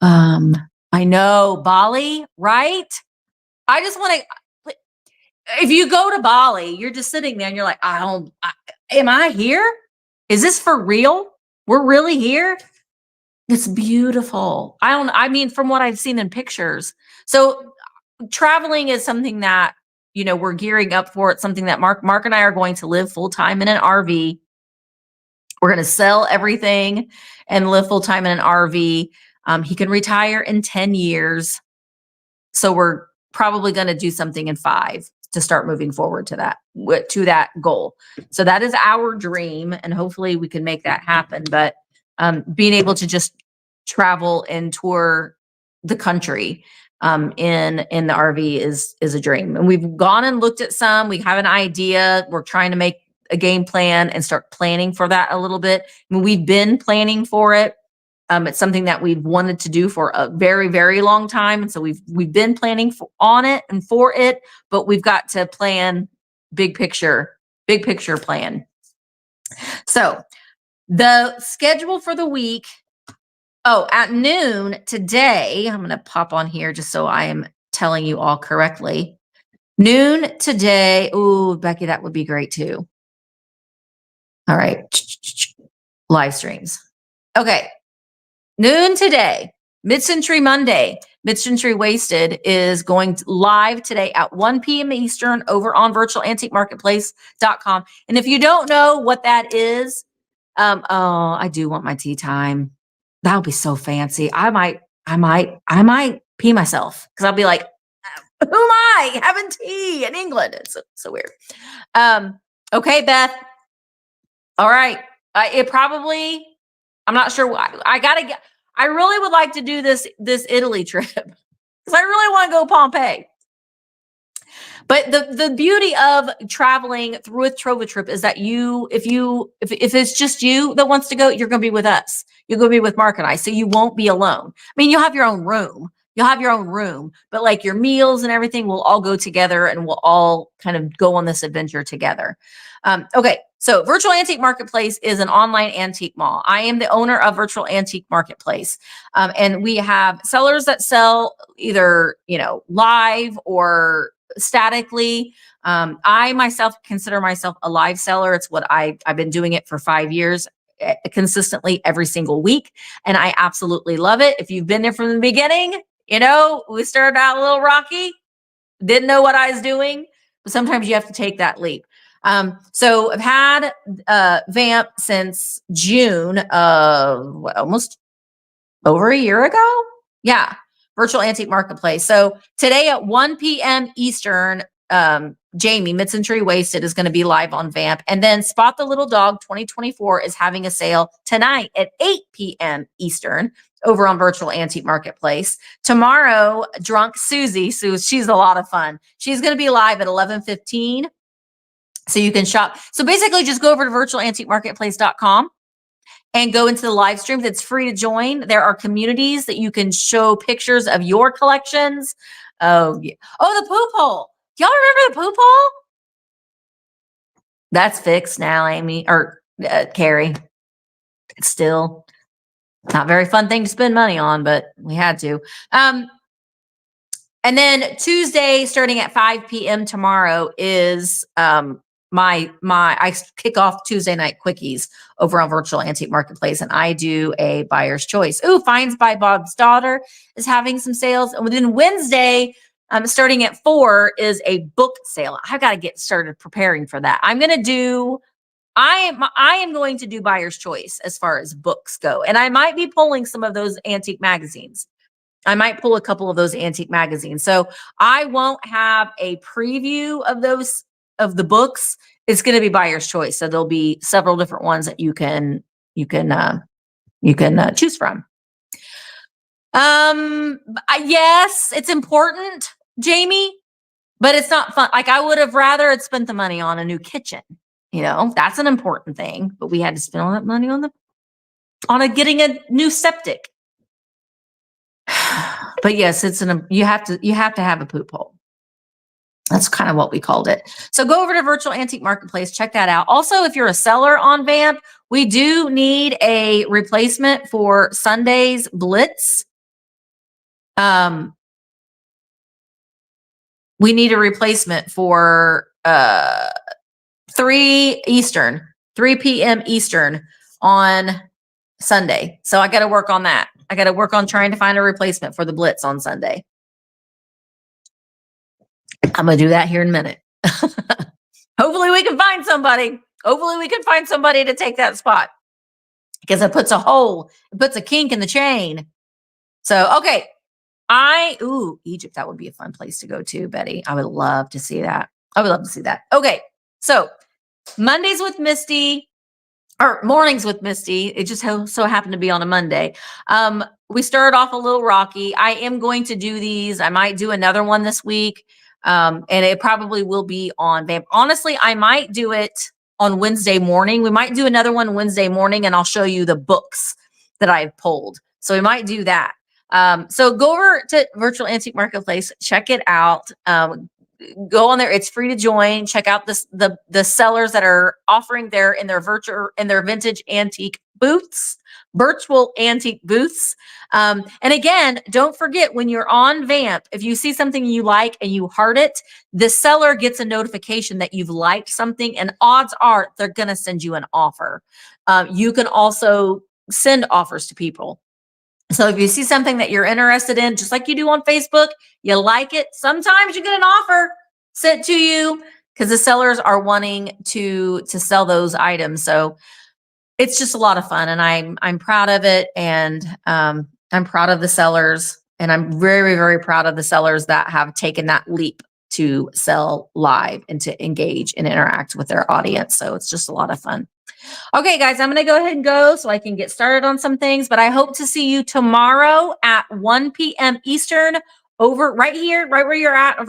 I know Bali, right? I just want to, if you go to Bali, you're just sitting there and you're like, am I here? Is this for real? We're really here? It's beautiful. I mean, from what I've seen in pictures. So traveling is something that, we're gearing up for. It's something that Mark and I are going to live full time in an RV. We're going to sell everything and live full time in an RV. He can retire in 10 years. So we're probably going to do something in 5 to start moving forward to that goal. So that is our dream, and hopefully we can make that happen. But being able to just travel and tour the country in the RV is a dream. And we've gone and looked at some. We have an idea. We're trying to make a game plan and start planning for that a little bit. I mean, we've been planning for it. It's something that we've wanted to do for a very, very long time. And so we've been planning on it and for it, but we've got to plan big picture plan. So the schedule for the week, Oh, at noon today, I'm going to pop on here just so I am telling you all correctly. Noon today. Ooh, Becky, that would be great too. All right. Live streams. Okay. Noon today, Mid-Century Monday. Mid-Century Wasted is going live today at 1 p.m. Eastern over on virtualantiquemarketplace.com. And if you don't know what that is, oh, I do want my tea time. That would be so fancy. I might pee myself because I'll be like, who am I having tea in England? It's so weird. Okay, Beth. All right. It probably, I'm not sure. I really would like to do this Italy trip because I really want to go Pompeii. But the beauty of traveling through with Trova Trip is that if it's just you that wants to go, you're going to be with us. You're going to be with Mark and I, so you won't be alone. I mean, you'll have your own room. You'll have your own room, but like your meals and everything will all go together, and we'll all kind of go on this adventure together. Okay, so Virtual Antique Marketplace is an online antique mall. I am the owner of Virtual Antique Marketplace, and we have sellers that sell either live or statically. I myself consider myself a live seller. It's what I've been doing it for 5 years consistently every single week. And I absolutely love it. If you've been there from the beginning, we started out a little rocky, didn't know what I was doing, but sometimes you have to take that leap. So I've had Vamp since June of almost over a year ago. Yeah. Virtual Antique Marketplace. So today at 1 p.m. Eastern, Jamie, Mid-Century Wasted, is going to be live on Vamp. And then Spot the Little Dog 2024 is having a sale tonight at 8 p.m. Eastern over on Virtual Antique Marketplace. Tomorrow, Drunk Susie, she's a lot of fun. She's going to be live at 11:15. So you can shop. So basically just go over to virtualantiquemarketplace.com and go into the live stream. That's free to join. There are communities that you can show pictures of your collections. Oh, yeah. Oh, the poop hole. Y'all remember the poop hole? That's fixed now, Amy, or Carrie. It's still not a very fun thing to spend money on, but we had to. And then Tuesday, starting at 5 p.m. tomorrow, is I kick off Tuesday night quickies over on Virtual Antique Marketplace, and I do a buyer's choice. Ooh, Finds by Bob's Daughter is having some sales. And within Wednesday, starting at 4 is a book sale. I've got to get started preparing for that. I am going to do buyer's choice as far as books go. And I might be pulling some of those antique magazines. I might pull a couple of those antique magazines. So I won't have a preview of the books. It's going to be buyer's choice. So there'll be several different ones that you can choose from. Yes, it's important, Jamie, but it's not fun. Like, I would have rather had spent the money on a new kitchen. That's an important thing, but we had to spend all that money on getting a new septic. But yes, you have to have a poop hole. That's kind of what we called it. So go over to Virtual Antique Marketplace, check that out. Also, if you're a seller on Vamp, we do need a replacement for Sunday's Blitz. We need a replacement for 3 p.m. Eastern on Sunday. So I got to work on that. I got to work on trying to find a replacement for the Blitz on Sunday. I'm going to do that here in a minute. Hopefully we can find somebody. Hopefully we can find somebody to take that spot, because it puts a kink in the chain. So, okay. Egypt, that would be a fun place to go to, Betty. I would love to see that. Okay. So Mondays with Misty, or mornings with Misty. It just so happened to be on a Monday. We started off a little rocky. I am going to do these. I might do another one this week. And it probably will be on Vamp. Honestly, I might do it on Wednesday morning. We might do another one Wednesday morning, and I'll show you the books that I've pulled. So we might do that. So go over to Virtual Antique Marketplace, check it out. go on there. It's free to join. Check out the sellers that are offering in their vintage antique booths, virtual antique booths. And again, don't forget, when you're on Vamp, if you see something you like and you heart it, the seller gets a notification that you've liked something, and odds are they're going to send you an offer. You can also send offers to people. So if you see something that you're interested in, just like you do on Facebook, you like it, sometimes you get an offer sent to you because the sellers are wanting to sell those items. So it's just a lot of fun, and I'm proud of it, and I'm proud of the sellers, and I'm very, very proud of the sellers that have taken that leap to sell live and to engage and interact with their audience. So it's just a lot of fun. Okay, guys, I'm going to go ahead and go so I can get started on some things, but I hope to see you tomorrow at 1 p.m. Eastern over right here, right where you're at, on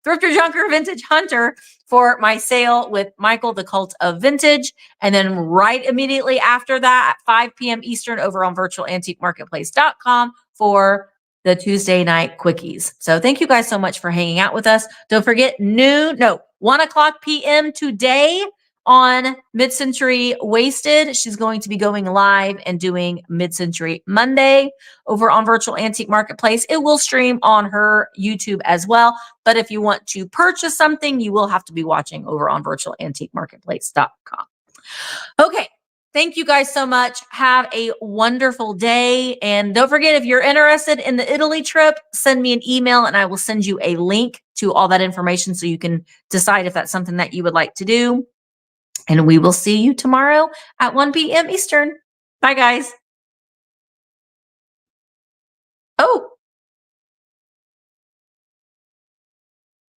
Thrifter Junker Vintage Hunter for my sale with Michael, the Cult of Vintage. And then right immediately after that at 5 p.m. Eastern over on virtualantiquemarketplace.com for the Tuesday night quickies. So thank you guys so much for hanging out with us. Don't forget 1 o'clock p.m. today on Mid-Century Wasted. She's going to be going live and doing Mid-Century Monday over on Virtual Antique Marketplace. It will stream on her YouTube as well. But if you want to purchase something, you will have to be watching over on virtualantiquemarketplace.com. Okay. Thank you guys so much. Have a wonderful day. And don't forget, if you're interested in the Italy trip, send me an email and I will send you a link to all that information so you can decide if that's something that you would like to do. And we will see you tomorrow at 1 p.m. Eastern. Bye, guys. Oh.